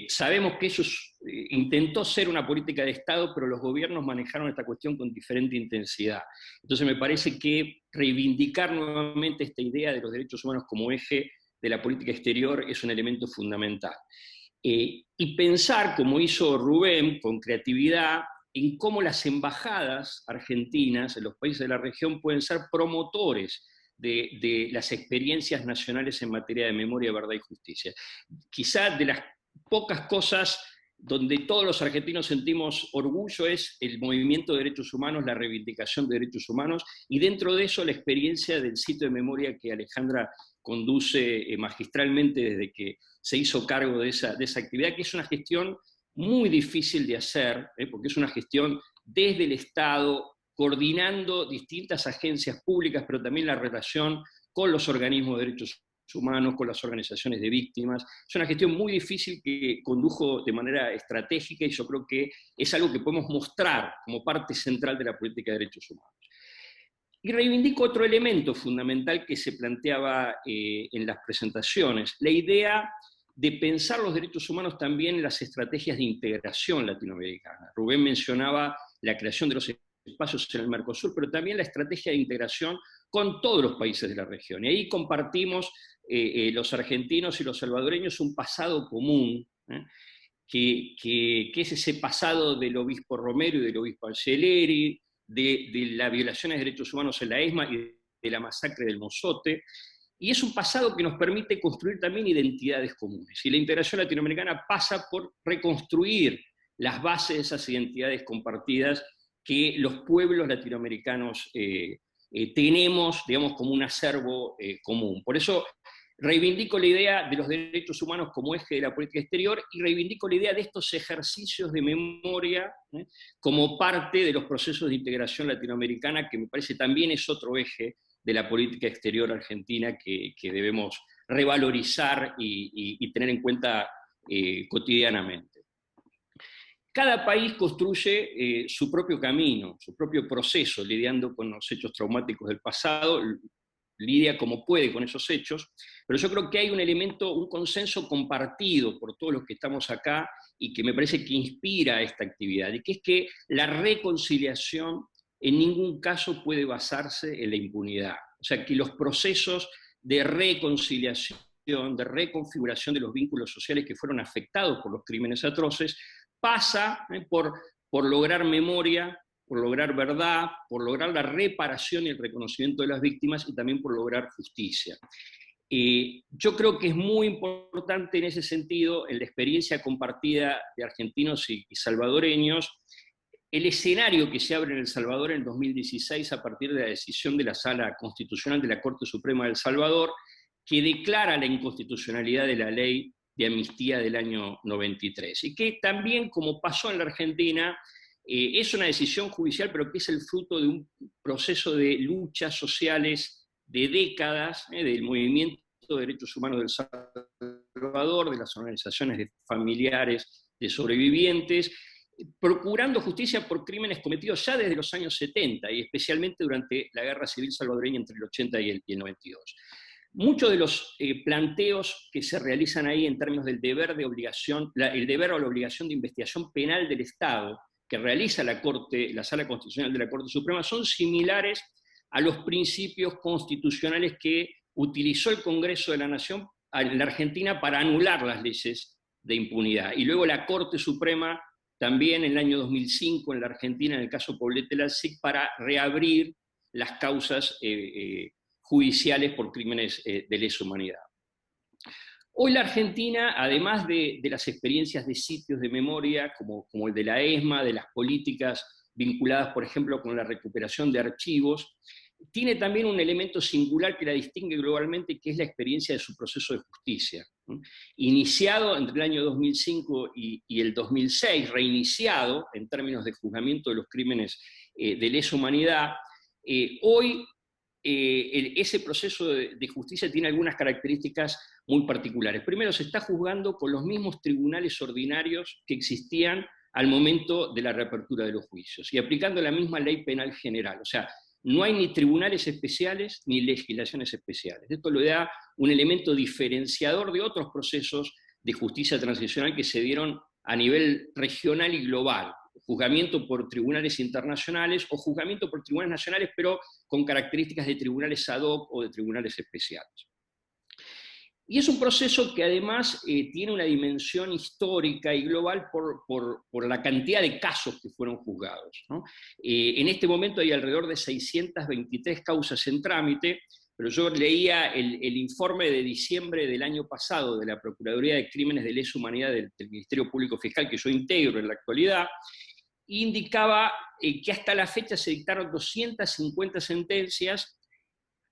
Sabemos que eso intentó ser una política de Estado, pero los gobiernos manejaron esta cuestión con diferente intensidad. Entonces me parece que reivindicar nuevamente esta idea de los derechos humanos como eje de la política exterior es un elemento fundamental. Y pensar, como hizo Rubén, con creatividad, en cómo las embajadas argentinas en los países de la región pueden ser promotores de las experiencias nacionales en materia de memoria, verdad y justicia. Quizá de las pocas cosas donde todos los argentinos sentimos orgullo es el movimiento de derechos humanos, la reivindicación de derechos humanos, y dentro de eso la experiencia del sitio de memoria que Alejandra conduce magistralmente desde que se hizo cargo de esa actividad, que es una gestión muy difícil de hacer, porque es una gestión desde el Estado, coordinando distintas agencias públicas, pero también la relación con los organismos de derechos humanos, con las organizaciones de víctimas. Es una gestión muy difícil que condujo de manera estratégica y yo creo que es algo que podemos mostrar como parte central de la política de derechos humanos. Y reivindico otro elemento fundamental que se planteaba en las presentaciones, la idea de pensar los derechos humanos también en las estrategias de integración latinoamericana. Rubén mencionaba la creación de los espacios en el Mercosur, pero también la estrategia de integración con todos los países de la región. Y ahí compartimos los argentinos y los salvadoreños un pasado común, que es ese pasado del obispo Romero y del obispo Angeleri, de las violaciones de derechos humanos en la ESMA y de la masacre del Mozote, y es un pasado que nos permite construir también identidades comunes. Y la integración latinoamericana pasa por reconstruir las bases de esas identidades compartidas que los pueblos latinoamericanos tenemos, digamos, como un acervo común. Por eso reivindico la idea de los derechos humanos como eje de la política exterior y reivindico la idea de estos ejercicios de memoria como parte de los procesos de integración latinoamericana, que me parece también es otro eje de la política exterior argentina que debemos revalorizar y tener en cuenta cotidianamente. Cada país construye su propio camino, su propio proceso, lidiando con los hechos traumáticos del pasado, lidia como puede con esos hechos, pero yo creo que hay un elemento, un consenso compartido por todos los que estamos acá y que me parece que inspira esta actividad, y que es que la reconciliación en ningún caso puede basarse en la impunidad. O sea, que los procesos de reconciliación, de reconfiguración de los vínculos sociales que fueron afectados por los crímenes atroces, pasa por lograr memoria, por lograr verdad, por lograr la reparación y el reconocimiento de las víctimas y también por lograr justicia. Yo creo que es muy importante en ese sentido, en la experiencia compartida de argentinos y salvadoreños, el escenario que se abre en El Salvador en 2016 a partir de la decisión de la Sala Constitucional de la Corte Suprema de El Salvador, que declara la inconstitucionalidad de la ley de amnistía del año 93, y que también, como pasó en la Argentina, es una decisión judicial, pero que es el fruto de un proceso de luchas sociales de décadas, del movimiento de derechos humanos del Salvador, de las organizaciones de familiares de sobrevivientes, procurando justicia por crímenes cometidos ya desde los años 70, y especialmente durante la Guerra Civil salvadoreña entre el 80 y el 92. Muchos de los planteos que se realizan ahí en términos del deber de obligación, el deber o la obligación de investigación penal del Estado que realiza la Sala Constitucional de la Corte Suprema son similares a los principios constitucionales que utilizó el Congreso de la Nación en la Argentina para anular las leyes de impunidad. Y luego la Corte Suprema también en el año 2005 en la Argentina, en el caso Poblete-Lazic, para reabrir las causas judiciales por crímenes de lesa humanidad. Hoy la Argentina, además de las experiencias de sitios de memoria, como el de la ESMA, de las políticas vinculadas, por ejemplo, con la recuperación de archivos, tiene también un elemento singular que la distingue globalmente, que es la experiencia de su proceso de justicia. Iniciado entre el año 2005 y el 2006, reiniciado en términos de juzgamiento de los crímenes de lesa humanidad, hoy ese proceso de justicia tiene algunas características muy particulares. Primero, se está juzgando con los mismos tribunales ordinarios que existían al momento de la reapertura de los juicios, y aplicando la misma ley penal general. O sea, no hay ni tribunales especiales ni legislaciones especiales. Esto le da un elemento diferenciador de otros procesos de justicia transicional que se dieron a nivel regional y global. Juzgamiento por tribunales internacionales o juzgamiento por tribunales nacionales, pero con características de tribunales ad hoc o de tribunales especiales. Y es un proceso que además tiene una dimensión histórica y global por la cantidad de casos que fueron juzgados, ¿no? En este momento hay alrededor de 623 causas en trámite, pero yo leía el informe de diciembre del año pasado de la Procuraduría de Crímenes de Lesa Humanidad del Ministerio Público Fiscal, que yo integro en la actualidad, e indicaba que hasta la fecha se dictaron 250 sentencias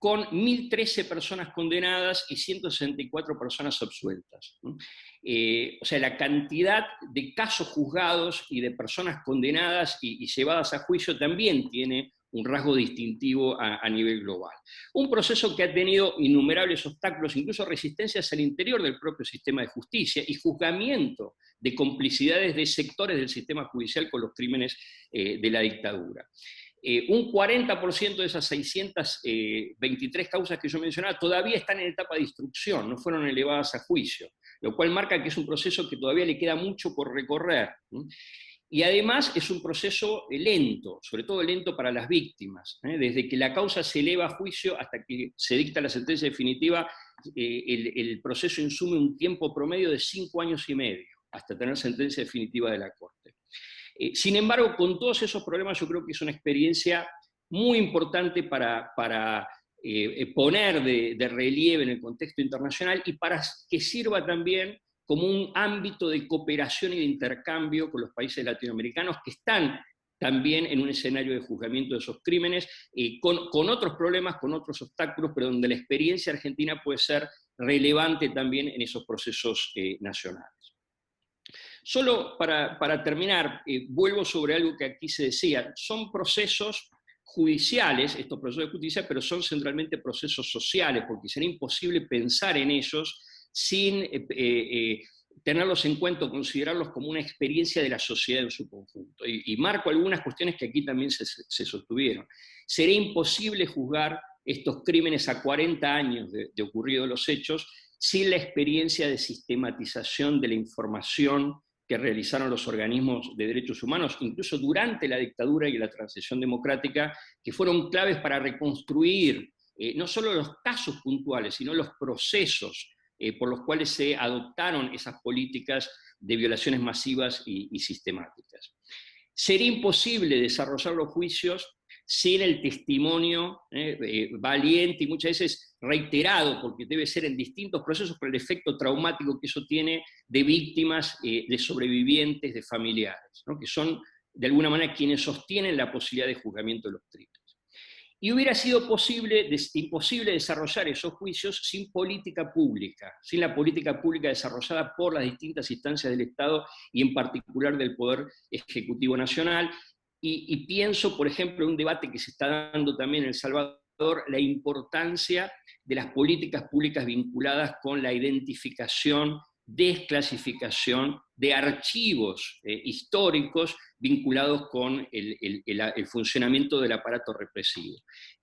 con 1.013 personas condenadas y 164 personas absueltas. O sea, la cantidad de casos juzgados y de personas condenadas y llevadas a juicio también tiene un rasgo distintivo a nivel global. Un proceso que ha tenido innumerables obstáculos, incluso resistencias al interior del propio sistema de justicia y juzgamiento de complicidades de sectores del sistema judicial con los crímenes de la dictadura. Un 40% de esas 623 causas que yo mencionaba todavía están en etapa de instrucción, no fueron elevadas a juicio, lo cual marca que es un proceso que todavía le queda mucho por recorrer. Y además es un proceso lento, sobre todo lento para las víctimas. Desde que la causa se eleva a juicio hasta que se dicta la sentencia definitiva, el proceso insume un tiempo promedio de 5 años y medio, hasta tener sentencia definitiva de la Corte. Sin embargo, con todos esos problemas, yo creo que es una experiencia muy importante para poner de relieve en el contexto internacional y para que sirva también como un ámbito de cooperación y de intercambio con los países latinoamericanos que están también en un escenario de juzgamiento de esos crímenes, con otros problemas, con otros obstáculos, pero donde la experiencia argentina puede ser relevante también en esos procesos nacionales. Solo para terminar, vuelvo sobre algo que aquí se decía, son procesos judiciales, estos procesos de justicia, pero son centralmente procesos sociales, porque sería imposible pensar en ellos sin tenerlos en cuenta, considerarlos como una experiencia de la sociedad en su conjunto. Y marco algunas cuestiones que aquí también se sostuvieron. Sería imposible juzgar estos crímenes a 40 años de ocurridos los hechos sin la experiencia de sistematización de la información que realizaron los organismos de derechos humanos, incluso durante la dictadura y la transición democrática, que fueron claves para reconstruir no solo los casos puntuales, sino los procesos por los cuales se adoptaron esas políticas de violaciones masivas y sistemáticas. Sería imposible desarrollar los juicios sin el testimonio valiente y muchas veces reiterado, porque debe ser en distintos procesos, por el efecto traumático que eso tiene de víctimas, de sobrevivientes, de familiares, ¿no? Que son de alguna manera quienes sostienen la posibilidad de juzgamiento de los crímenes. Y hubiera sido imposible desarrollar esos juicios sin política pública, sin la política pública desarrollada por las distintas instancias del Estado y en particular del Poder Ejecutivo Nacional. Y pienso, por ejemplo, en un debate que se está dando también en El Salvador, la importancia de las políticas públicas vinculadas con la identificación, desclasificación de archivos históricos vinculados con el funcionamiento del aparato represivo.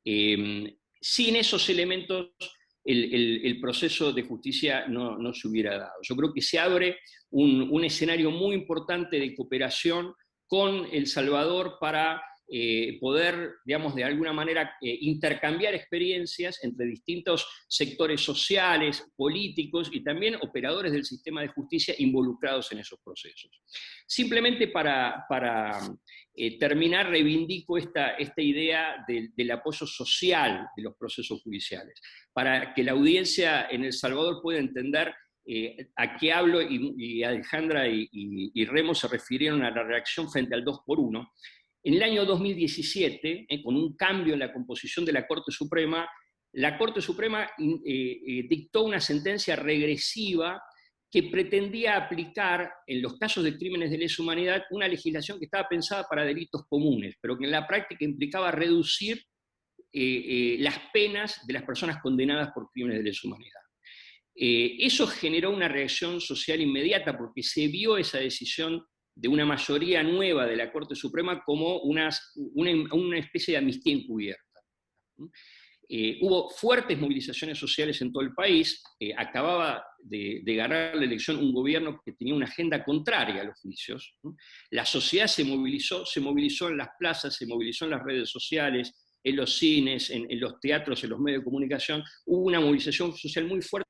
Sin esos elementos, el proceso de justicia no se hubiera dado. Yo creo que se abre un escenario muy importante de cooperación con El Salvador para poder, digamos, de alguna manera intercambiar experiencias entre distintos sectores sociales, políticos y también operadores del sistema de justicia involucrados en esos procesos. Simplemente para terminar, reivindico esta idea del apoyo social de los procesos judiciales, para que la audiencia en El Salvador pueda entender a qué hablo, y Alejandra y Remo se refirieron a la reacción frente al 2x1. En el año 2017, con un cambio en la composición de la Corte Suprema, la Corte Suprema dictó una sentencia regresiva que pretendía aplicar en los casos de crímenes de lesa humanidad una legislación que estaba pensada para delitos comunes, pero que en la práctica implicaba reducir las penas de las personas condenadas por crímenes de lesa humanidad. Eso generó una reacción social inmediata porque se vio esa decisión de una mayoría nueva de la Corte Suprema como una especie de amnistía encubierta. Hubo fuertes movilizaciones sociales en todo el país, acababa de ganar la elección un gobierno que tenía una agenda contraria a los juicios. La sociedad se movilizó en las plazas, se movilizó en las redes sociales, en los cines, en los teatros, en los medios de comunicación. Hubo una movilización social muy fuerte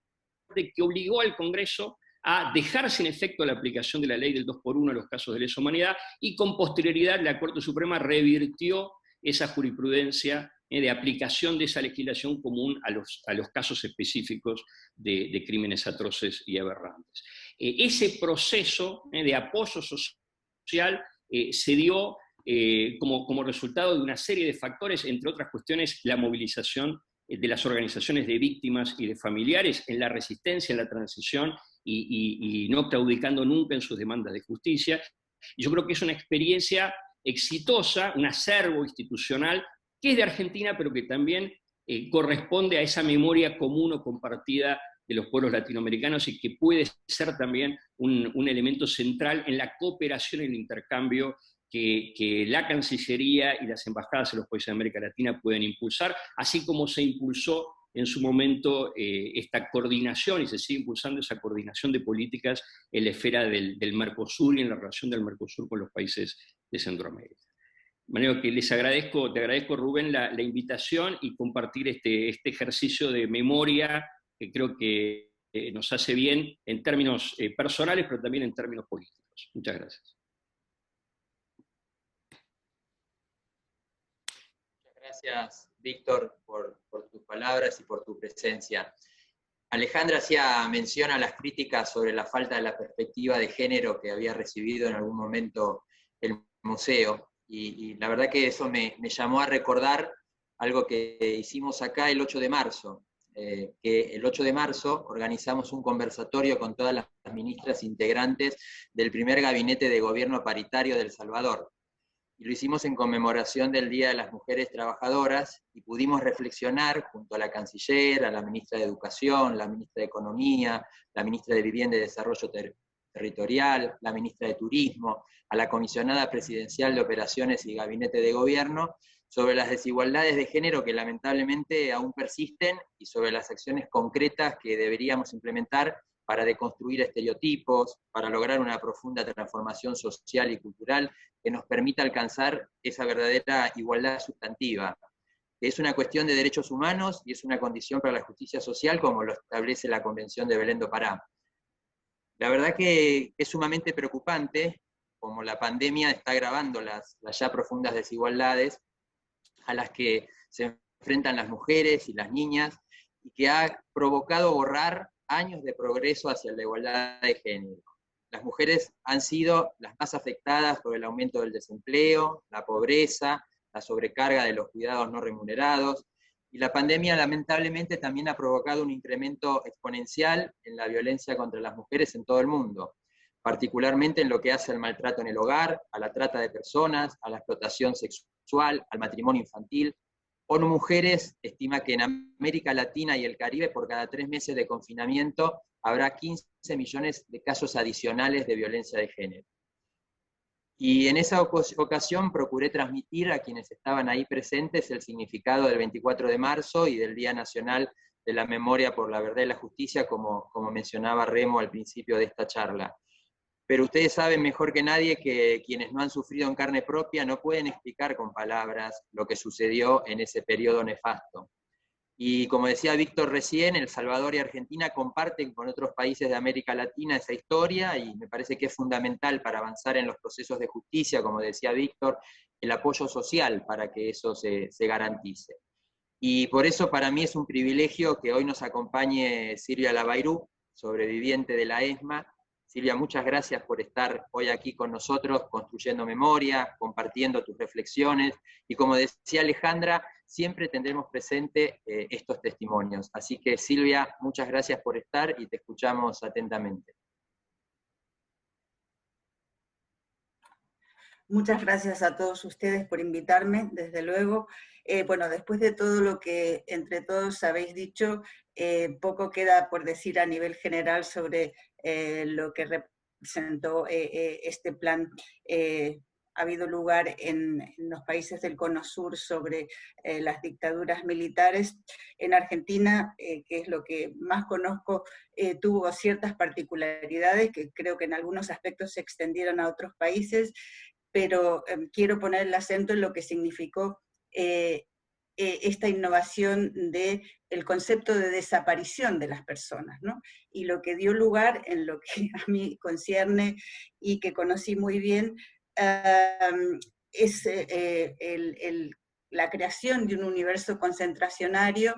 que obligó al Congreso a dejar sin efecto la aplicación de la ley del 2x1 en los casos de lesa humanidad, y con posterioridad la Corte Suprema revirtió esa jurisprudencia de aplicación de esa legislación común a los casos específicos de crímenes atroces y aberrantes. Ese proceso de apoyo social se dio como resultado de una serie de factores, entre otras cuestiones, la movilización de las organizaciones de víctimas y de familiares en la resistencia, en la transición, y no claudicando nunca en sus demandas de justicia. Y yo creo que es una experiencia exitosa, un acervo institucional que es de Argentina, pero que también corresponde a esa memoria común o compartida de los pueblos latinoamericanos, y que puede ser también un elemento central en la cooperación y el intercambio que la Cancillería y las embajadas en los países de América Latina pueden impulsar, así como se impulsó en su momento esta coordinación, y se sigue impulsando esa coordinación de políticas en la esfera del Mercosur y en la relación del Mercosur con los países de Centroamérica. De manera que te agradezco, Rubén, la invitación y compartir este ejercicio de memoria que creo que nos hace bien en términos personales, pero también en términos políticos. Muchas gracias. Gracias, Víctor, por tus palabras y por tu presencia. Alejandra hacía mención a las críticas sobre la falta de la perspectiva de género que había recibido en algún momento el museo, y la verdad que eso me llamó a recordar algo que hicimos acá el 8 de marzo, que el 8 de marzo organizamos un conversatorio con todas las ministras integrantes del primer gabinete de gobierno paritario de El Salvador. Y lo hicimos en conmemoración del Día de las Mujeres Trabajadoras, y pudimos reflexionar junto a la canciller, a la ministra de Educación, la ministra de Economía, la ministra de Vivienda y Desarrollo Territorial, la ministra de Turismo, a la comisionada presidencial de Operaciones y Gabinete de Gobierno, sobre las desigualdades de género que lamentablemente aún persisten, y sobre las acciones concretas que deberíamos implementar para deconstruir estereotipos, para lograr una profunda transformación social y cultural que nos permita alcanzar esa verdadera igualdad sustantiva, que es una cuestión de derechos humanos y es una condición para la justicia social, como lo establece la Convención de Belén do Pará. La verdad que es sumamente preocupante como la pandemia está agravando las ya profundas desigualdades a las que se enfrentan las mujeres y las niñas, y que ha provocado borrar años de progreso hacia la igualdad de género. Las mujeres han sido las más afectadas por el aumento del desempleo, la pobreza, la sobrecarga de los cuidados no remunerados, y la pandemia lamentablemente también ha provocado un incremento exponencial en la violencia contra las mujeres en todo el mundo, particularmente en lo que hace al maltrato en el hogar, a la trata de personas, a la explotación sexual, al matrimonio infantil. ONU Mujeres estima que en América Latina y el Caribe, por cada 3 meses de confinamiento, habrá 15 millones de casos adicionales de violencia de género. Y en esa ocasión procuré transmitir a quienes estaban ahí presentes el significado del 24 de marzo y del Día Nacional de la Memoria por la Verdad y la Justicia, como mencionaba Remo al principio de esta charla. Pero ustedes saben mejor que nadie que quienes no han sufrido en carne propia no pueden explicar con palabras lo que sucedió en ese periodo nefasto. Y como decía Víctor recién, El Salvador y Argentina comparten con otros países de América Latina esa historia, y me parece que es fundamental para avanzar en los procesos de justicia, como decía Víctor, el apoyo social para que eso se garantice. Y por eso para mí es un privilegio que hoy nos acompañe Silvia Labairú, sobreviviente de la ESMA. Silvia, muchas gracias por estar hoy aquí con nosotros, construyendo memoria, compartiendo tus reflexiones, y como decía Alejandra, siempre tendremos presente estos testimonios. Así que Silvia, muchas gracias por estar y te escuchamos atentamente. Muchas gracias a todos ustedes por invitarme, desde luego. Bueno, después de todo lo que entre todos habéis dicho, poco queda por decir a nivel general sobre lo que representó este plan. Ha habido lugar en los países del Cono Sur sobre las dictaduras militares. En Argentina, que es lo que más conozco, tuvo ciertas particularidades que creo que en algunos aspectos se extendieron a otros países, pero quiero poner el acento en lo que significó esta innovación del concepto de desaparición de las personas, ¿no? Y lo que dio lugar, en lo que a mí concierne y que conocí muy bien, es la creación de un universo concentracionario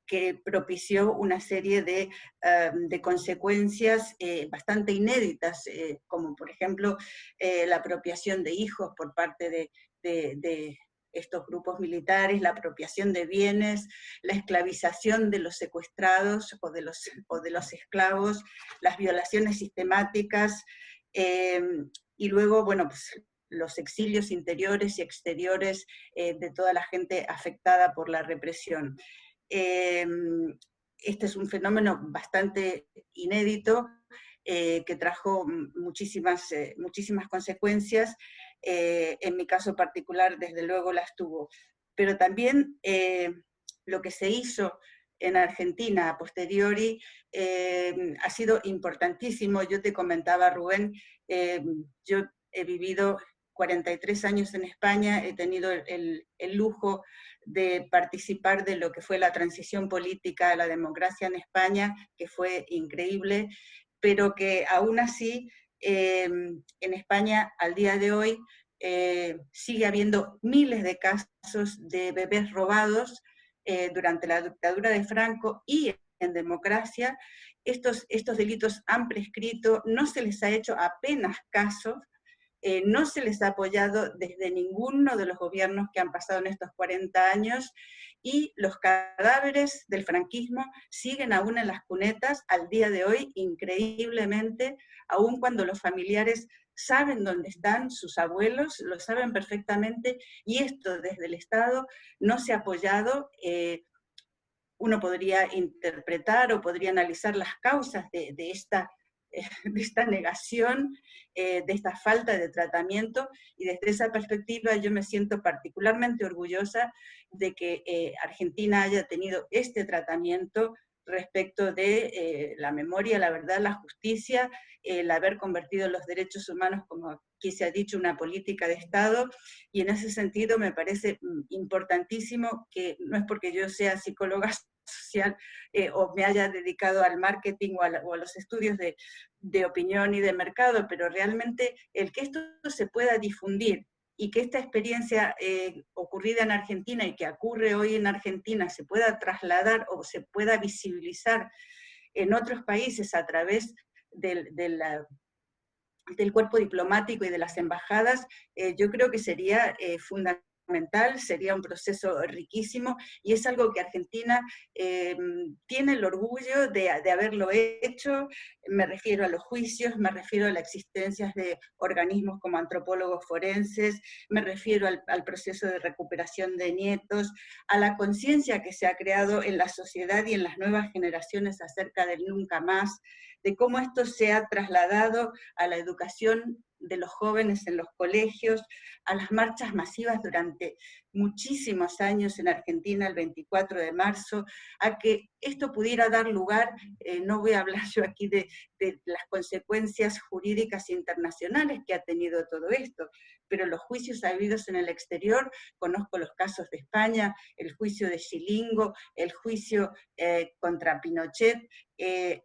que propició una serie de consecuencias bastante inéditas, como por ejemplo la apropiación de hijos por parte de estos grupos militares, la apropiación de bienes, la esclavización de los secuestrados o de los esclavos, las violaciones sistemáticas, y luego, bueno, pues los exilios interiores y exteriores de toda la gente afectada por la represión. Este es un fenómeno bastante inédito que trajo muchísimas consecuencias. En mi caso particular, desde luego, las tuvo. Pero también lo que se hizo en Argentina a posteriori ha sido importantísimo. Yo te comentaba, Rubén, yo he vivido 43 años en España, he tenido el lujo de participar de lo que fue la transición política a la democracia en España, que fue increíble, pero que aún así en España al día de hoy sigue habiendo miles de casos de bebés robados durante la dictadura de Franco, y en democracia estos delitos han prescrito, no se les ha hecho apenas caso. No se les ha apoyado desde ninguno de los gobiernos que han pasado en estos 40 años, y los cadáveres del franquismo siguen aún en las cunetas al día de hoy, increíblemente, aun cuando los familiares saben dónde están sus abuelos, lo saben perfectamente, y esto desde el Estado no se ha apoyado. Uno podría interpretar o podría analizar las causas de esta negación, de esta falta de tratamiento, y desde esa perspectiva yo me siento particularmente orgullosa de que Argentina haya tenido este tratamiento respecto de la memoria, la verdad, la justicia, el haber convertido los derechos humanos, como aquí se ha dicho, una política de Estado, y en ese sentido me parece importantísimo, que no es porque yo sea psicóloga social o me haya dedicado al marketing o a los estudios de opinión y de mercado, pero realmente el que esto se pueda difundir y que esta experiencia ocurrida en Argentina y que ocurre hoy en Argentina se pueda trasladar o se pueda visibilizar en otros países a través del cuerpo diplomático y de las embajadas, yo creo que sería fundamental, sería un proceso riquísimo, y es algo que Argentina tiene el orgullo de haberlo hecho. Me refiero a los juicios, me refiero a la existencia de organismos como antropólogos forenses, me refiero al proceso de recuperación de nietos, a la conciencia que se ha creado en la sociedad y en las nuevas generaciones acerca del nunca más, de cómo esto se ha trasladado a la educación de los jóvenes en los colegios, a las marchas masivas durante muchísimos años en Argentina, el 24 de marzo, a que esto pudiera dar lugar, no voy a hablar yo aquí de las consecuencias jurídicas internacionales que ha tenido todo esto, pero los juicios habidos en el exterior, conozco los casos de España, el juicio de Xilingo, el juicio contra Pinochet,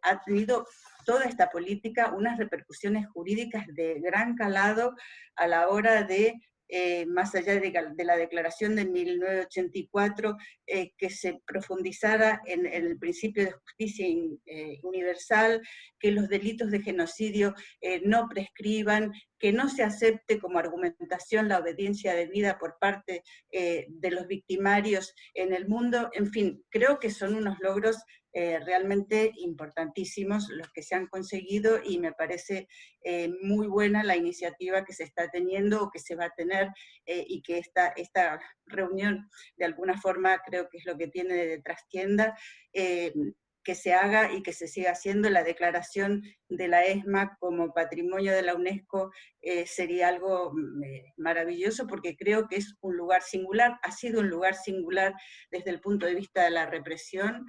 ha tenido toda esta política unas repercusiones jurídicas de gran calado a la hora de, más allá de la declaración de 1984, que se profundizara en el principio de justicia universal, que los delitos de genocidio no prescriban, que no se acepte como argumentación la obediencia debida por parte de los victimarios en el mundo. En fin, creo que son unos logros realmente importantísimos los que se han conseguido, y me parece muy buena la iniciativa que se está teniendo o que se va a tener, y que esta reunión de alguna forma creo que es lo que tiene de trastienda, que se haga y que se siga haciendo. La declaración de la ESMA como patrimonio de la UNESCO sería algo maravilloso, porque creo que es un lugar singular, ha sido un lugar singular desde el punto de vista de la represión,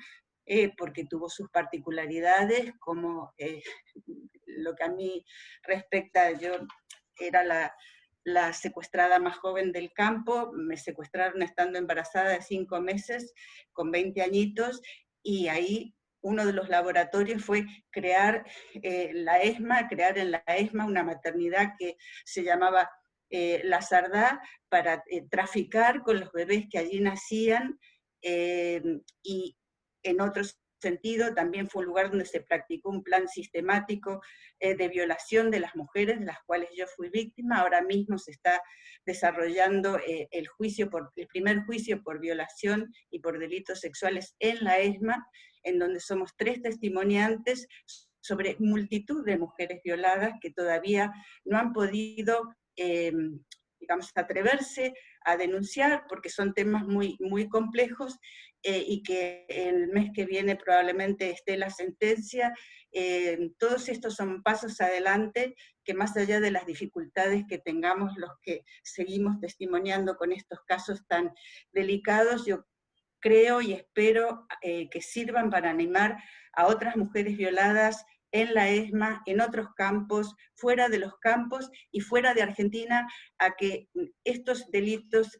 porque tuvo sus particularidades, como lo que a mí respecta, yo era la secuestrada más joven del campo, me secuestraron estando embarazada de 5 meses, con 20 añitos, y ahí uno de los laboratorios fue crear la ESMA, crear en la ESMA una maternidad que se llamaba La Sardá, para traficar con los bebés que allí nacían, y en otros sentido, también fue un lugar donde se practicó un plan sistemático de violación de las mujeres, de las cuales yo fui víctima. Ahora mismo se está desarrollando el primer juicio por violación y por delitos sexuales en la ESMA, en donde somos 3 testimoniantes sobre multitud de mujeres violadas que todavía no han podido, digamos, atreverse a denunciar, porque son temas muy, muy complejos, y que el mes que viene probablemente esté la sentencia. Todos estos son pasos adelante que, más allá de las dificultades que tengamos los que seguimos testimoniando con estos casos tan delicados, yo creo y espero que sirvan para animar a otras mujeres violadas en la ESMA, en otros campos, fuera de los campos y fuera de Argentina, a que estos delitos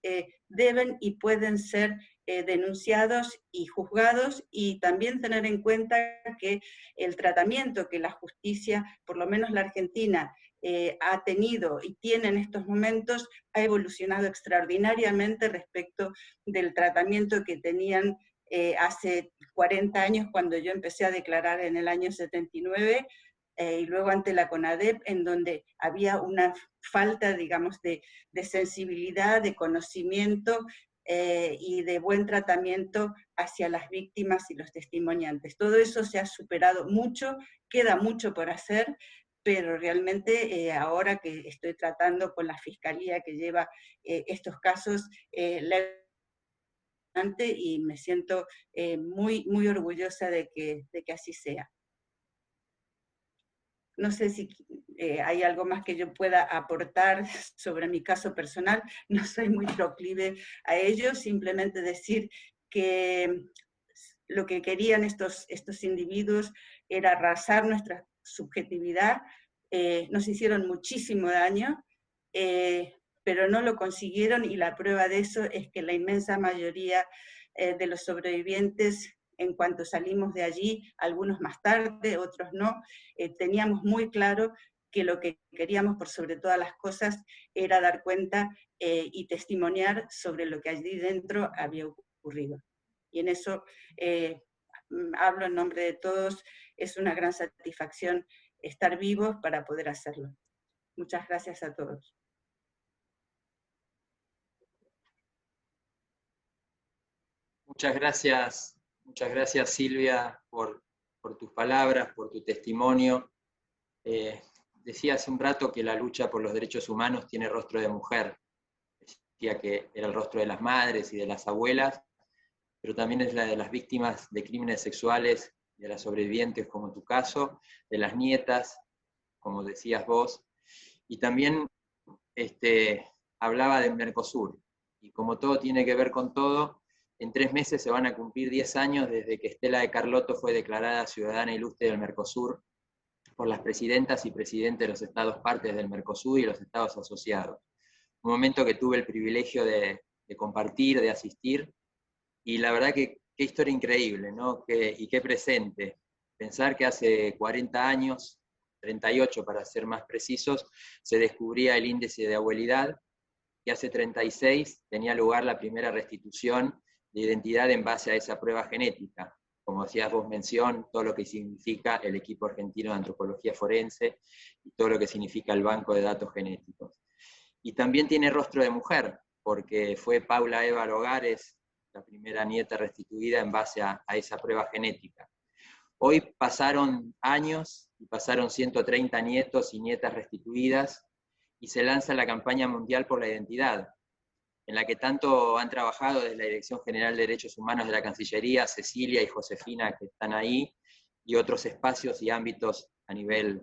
deben y pueden ser denunciados y juzgados, y también tener en cuenta que el tratamiento que la justicia, por lo menos la Argentina, ha tenido y tiene en estos momentos, ha evolucionado extraordinariamente respecto del tratamiento que tenían hace 40 años, cuando yo empecé a declarar en el año 79, y luego ante la CONADEP, en donde había una falta, digamos, de sensibilidad, de conocimiento y de buen tratamiento hacia las víctimas y los testimoniantes. Todo eso se ha superado mucho, queda mucho por hacer, pero realmente ahora que estoy tratando con la Fiscalía que lleva estos casos, y me siento muy, muy orgullosa de que así sea. No sé si hay algo más que yo pueda aportar sobre mi caso personal, no soy muy proclive a ello, simplemente decir que lo que querían estos individuos era arrasar nuestra subjetividad, nos hicieron muchísimo daño, pero no lo consiguieron, y la prueba de eso es que la inmensa mayoría de los sobrevivientes, en cuanto salimos de allí, algunos más tarde, otros no, teníamos muy claro que lo que queríamos por sobre todas las cosas era dar cuenta y testimoniar sobre lo que allí dentro había ocurrido. Y en eso hablo en nombre de todos, es una gran satisfacción estar vivos para poder hacerlo. Muchas gracias a todos. Muchas gracias Silvia por tus palabras, por tu testimonio. Decía hace un rato que la lucha por los derechos humanos tiene rostro de mujer. Decía que era el rostro de las madres y de las abuelas, pero también es la de las víctimas de crímenes sexuales, de las sobrevivientes como tu caso, de las nietas, como decías vos, y también hablaba del Mercosur, y como todo tiene que ver con todo, en 3 meses se van a cumplir 10 años desde que Estela de Carlotto fue declarada ciudadana ilustre del Mercosur por las presidentas y presidentes de los estados partes del Mercosur y los estados asociados. Un momento que tuve el privilegio de compartir, de asistir, y la verdad que qué historia increíble, ¿no? Y qué presente. Pensar que hace 40 años, 38 para ser más precisos, se descubría el índice de abuelidad, y hace 36 tenía lugar la primera restitución de identidad en base a esa prueba genética. Como hacías vos mención, todo lo que significa el equipo argentino de antropología forense y todo lo que significa el banco de datos genéticos. Y también tiene rostro de mujer, porque fue Paula Eva Logares la primera nieta restituida en base a esa prueba genética. Hoy pasaron años y pasaron 130 nietos y nietas restituidas, y se lanza la campaña mundial por la identidad, en la que tanto han trabajado desde la Dirección General de Derechos Humanos de la Cancillería, Cecilia y Josefina, que están ahí, y otros espacios y ámbitos a nivel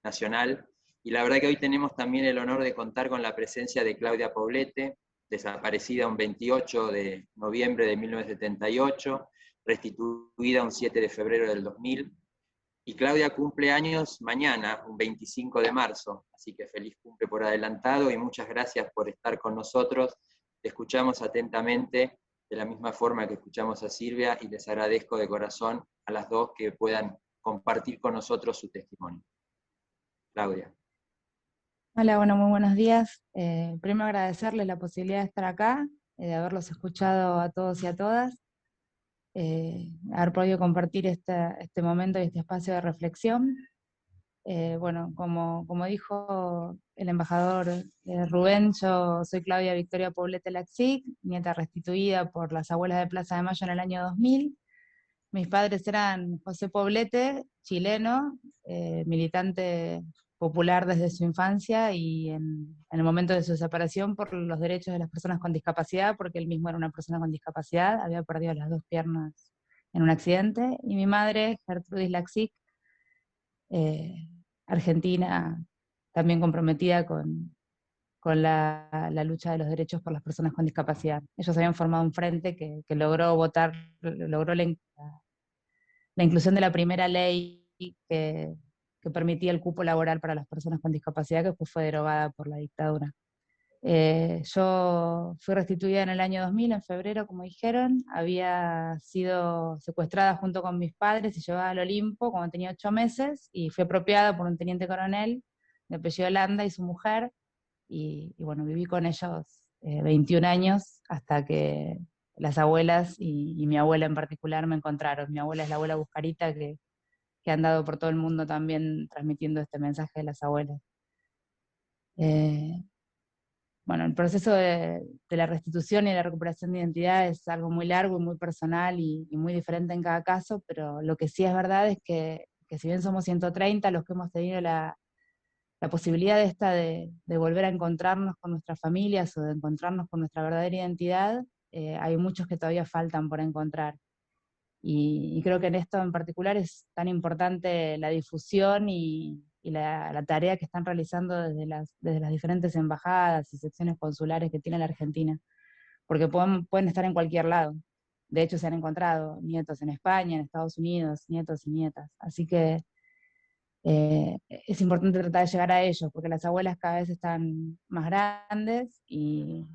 nacional. Y la verdad que hoy tenemos también el honor de contar con la presencia de Claudia Poblete, desaparecida un 28 de noviembre de 1978, restituida un 7 de febrero del 2000, Y Claudia cumple años mañana, un 25 de marzo, así que feliz cumple por adelantado y muchas gracias por estar con nosotros. Te escuchamos atentamente, de la misma forma que escuchamos a Silvia, y les agradezco de corazón a las dos que puedan compartir con nosotros su testimonio. Claudia. Hola, bueno, muy buenos días. Primero agradecerles la posibilidad de estar acá, de haberlos escuchado a todos y a todas, haber podido compartir este momento y este espacio de reflexión. Bueno, como dijo el embajador Rubén, yo soy Claudia Victoria Poblete Laxic, nieta restituida por las abuelas de Plaza de Mayo en el año 2000. Mis padres eran José Poblete, chileno, militante popular desde su infancia y en el momento de su separación por los derechos de las personas con discapacidad, porque él mismo era una persona con discapacidad, había perdido las 2 piernas en un accidente, y mi madre, Gertrudis Laxic, argentina, también comprometida con la lucha de los derechos por las personas con discapacidad. Ellos habían formado un frente que logró la inclusión de la primera ley que permitía el cupo laboral para las personas con discapacidad, que después fue derogada por la dictadura. Yo fui restituida en el año 2000, en febrero, como dijeron. Había sido secuestrada junto con mis padres y llevada al Olimpo cuando tenía 8 meses, y fui apropiada por un teniente coronel de apellido Landa y su mujer, y bueno, viví con ellos 21 años hasta que las abuelas y mi abuela en particular me encontraron. Mi abuela es la abuela Buscarita, que ha andado por todo el mundo también transmitiendo este mensaje de las abuelas. Bueno, el proceso de la restitución y la recuperación de identidad es algo muy largo y muy personal y muy diferente en cada caso, pero lo que sí es verdad es que si bien somos 130 los que hemos tenido la posibilidad de volver a encontrarnos con nuestras familias o de encontrarnos con nuestra verdadera identidad, hay muchos que todavía faltan por encontrar. Y creo que en esto en particular es tan importante la difusión y la tarea que están realizando desde las diferentes embajadas y secciones consulares que tiene la Argentina, porque pueden estar en cualquier lado. De hecho, se han encontrado nietos en España, en Estados Unidos, nietos y nietas. Así que es importante tratar de llegar a ellos, porque las abuelas cada vez están más grandes y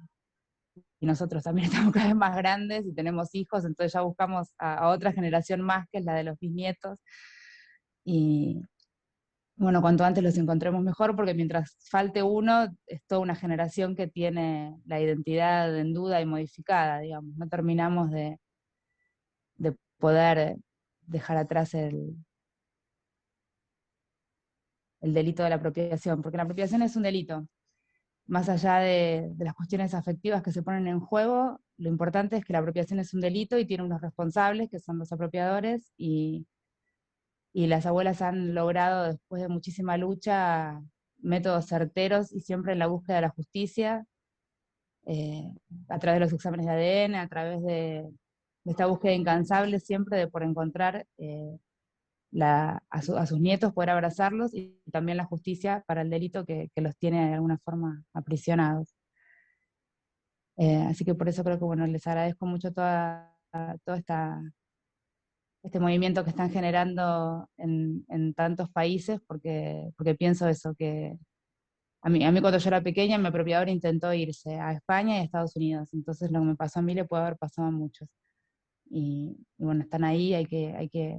nosotros también estamos cada vez más grandes y tenemos hijos, entonces ya buscamos a otra generación más, que es la de los bisnietos. Y bueno, cuanto antes los encontremos mejor, porque mientras falte uno, es toda una generación que tiene la identidad en duda y modificada, digamos. No terminamos de poder dejar atrás el delito de la apropiación, porque la apropiación es un delito. Más allá de las cuestiones afectivas que se ponen en juego, lo importante es que la apropiación es un delito y tiene unos responsables, que son los apropiadores, y las abuelas han logrado, después de muchísima lucha, métodos certeros y siempre en la búsqueda de la justicia, a través de los exámenes de ADN, a través de esta búsqueda incansable siempre por encontrar a sus nietos, poder abrazarlos, y también la justicia para el delito que los tiene de alguna forma aprisionados. Así que por eso creo que bueno, les agradezco mucho todo este movimiento que están generando en tantos países, porque pienso eso, que a mí cuando yo era pequeña mi apropiador intentó irse a España y a Estados Unidos, entonces lo que me pasó a mí le puede haber pasado a muchos. Y bueno, están ahí, hay que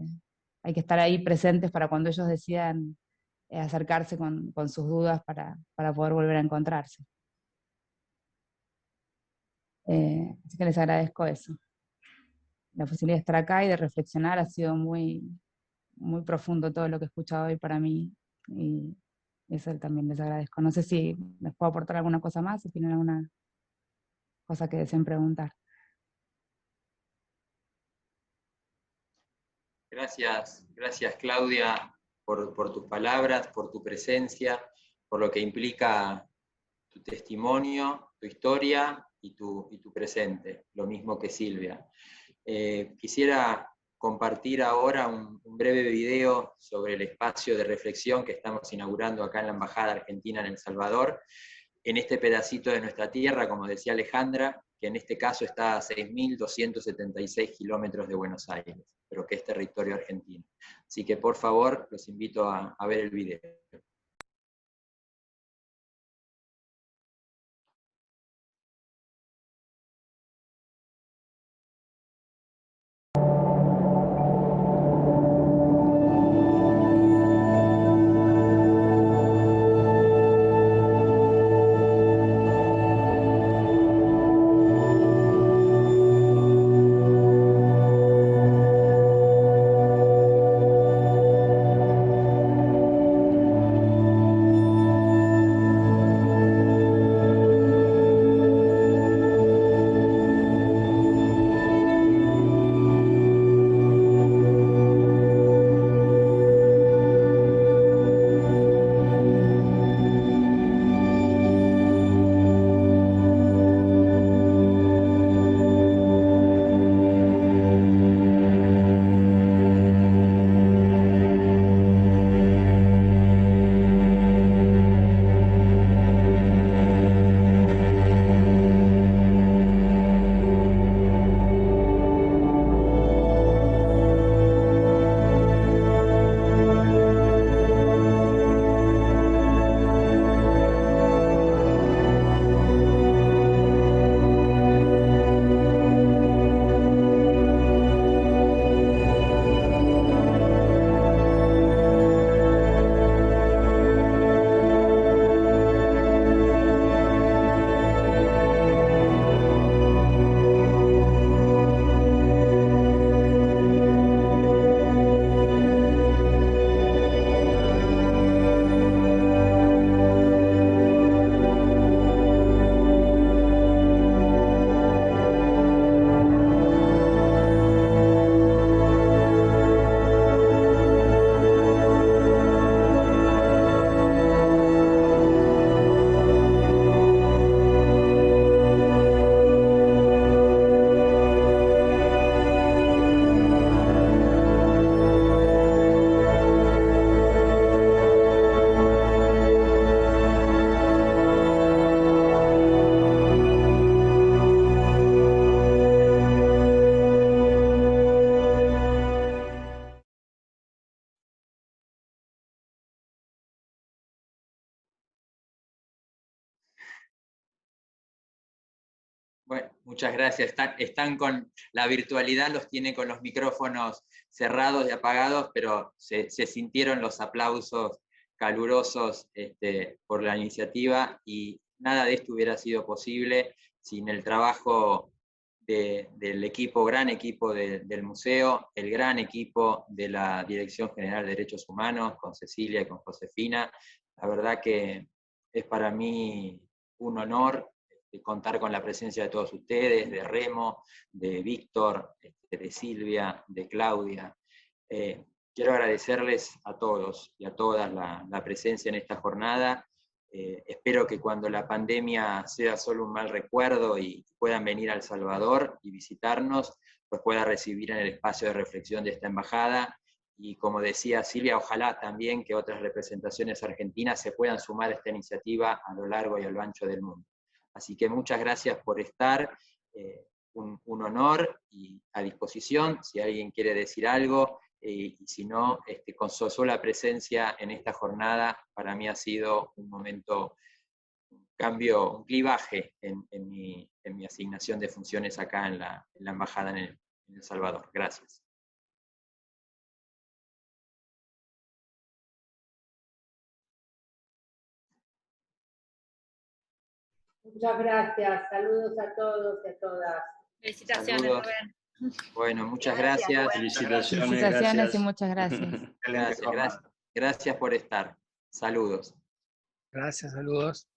estar ahí presentes para cuando ellos decidan acercarse con sus dudas para poder volver a encontrarse. Así que les agradezco eso. La posibilidad de estar acá y de reflexionar ha sido muy, muy profundo todo lo que he escuchado hoy para mí, y eso también les agradezco. No sé si les puedo aportar alguna cosa más, si tienen alguna cosa que deseen preguntar. Gracias Claudia por tus palabras, por tu presencia, por lo que implica tu testimonio, tu historia y tu presente, lo mismo que Silvia. Quisiera compartir ahora un breve video sobre el espacio de reflexión que estamos inaugurando acá en la Embajada Argentina en El Salvador, en este pedacito de nuestra tierra, como decía Alejandra, que en este caso está a 6.276 kilómetros de Buenos Aires, pero que es territorio argentino. Así que por favor, los invito a ver el video. Bueno, muchas gracias. Están con la virtualidad, los tiene con los micrófonos cerrados y apagados, pero se sintieron los aplausos calurosos por la iniciativa, y nada de esto hubiera sido posible sin el trabajo del equipo, gran equipo del museo, el gran equipo de la Dirección General de Derechos Humanos, con Cecilia y con Josefina. La verdad que es para mí un honor contar con la presencia de todos ustedes, de Remo, de Víctor, de Silvia, de Claudia. Quiero agradecerles a todos y a todas la presencia en esta jornada. Espero que cuando la pandemia sea solo un mal recuerdo y puedan venir a El Salvador y visitarnos, pues pueda recibir en el espacio de reflexión de esta embajada. Y como decía Silvia, ojalá también que otras representaciones argentinas se puedan sumar a esta iniciativa a lo largo y a lo ancho del mundo. Así que muchas gracias por estar, un honor y a disposición si alguien quiere decir algo, y si no, con su sola presencia en esta jornada, para mí ha sido un momento, un cambio, un clivaje en mi asignación de funciones acá en la embajada en El Salvador. Gracias. Muchas gracias, saludos a todos y a todas. Felicitaciones, Saludos. Rubén. Bueno, muchas gracias. Felicitaciones Y muchas gracias. Gracias por estar. Saludos. Gracias, saludos.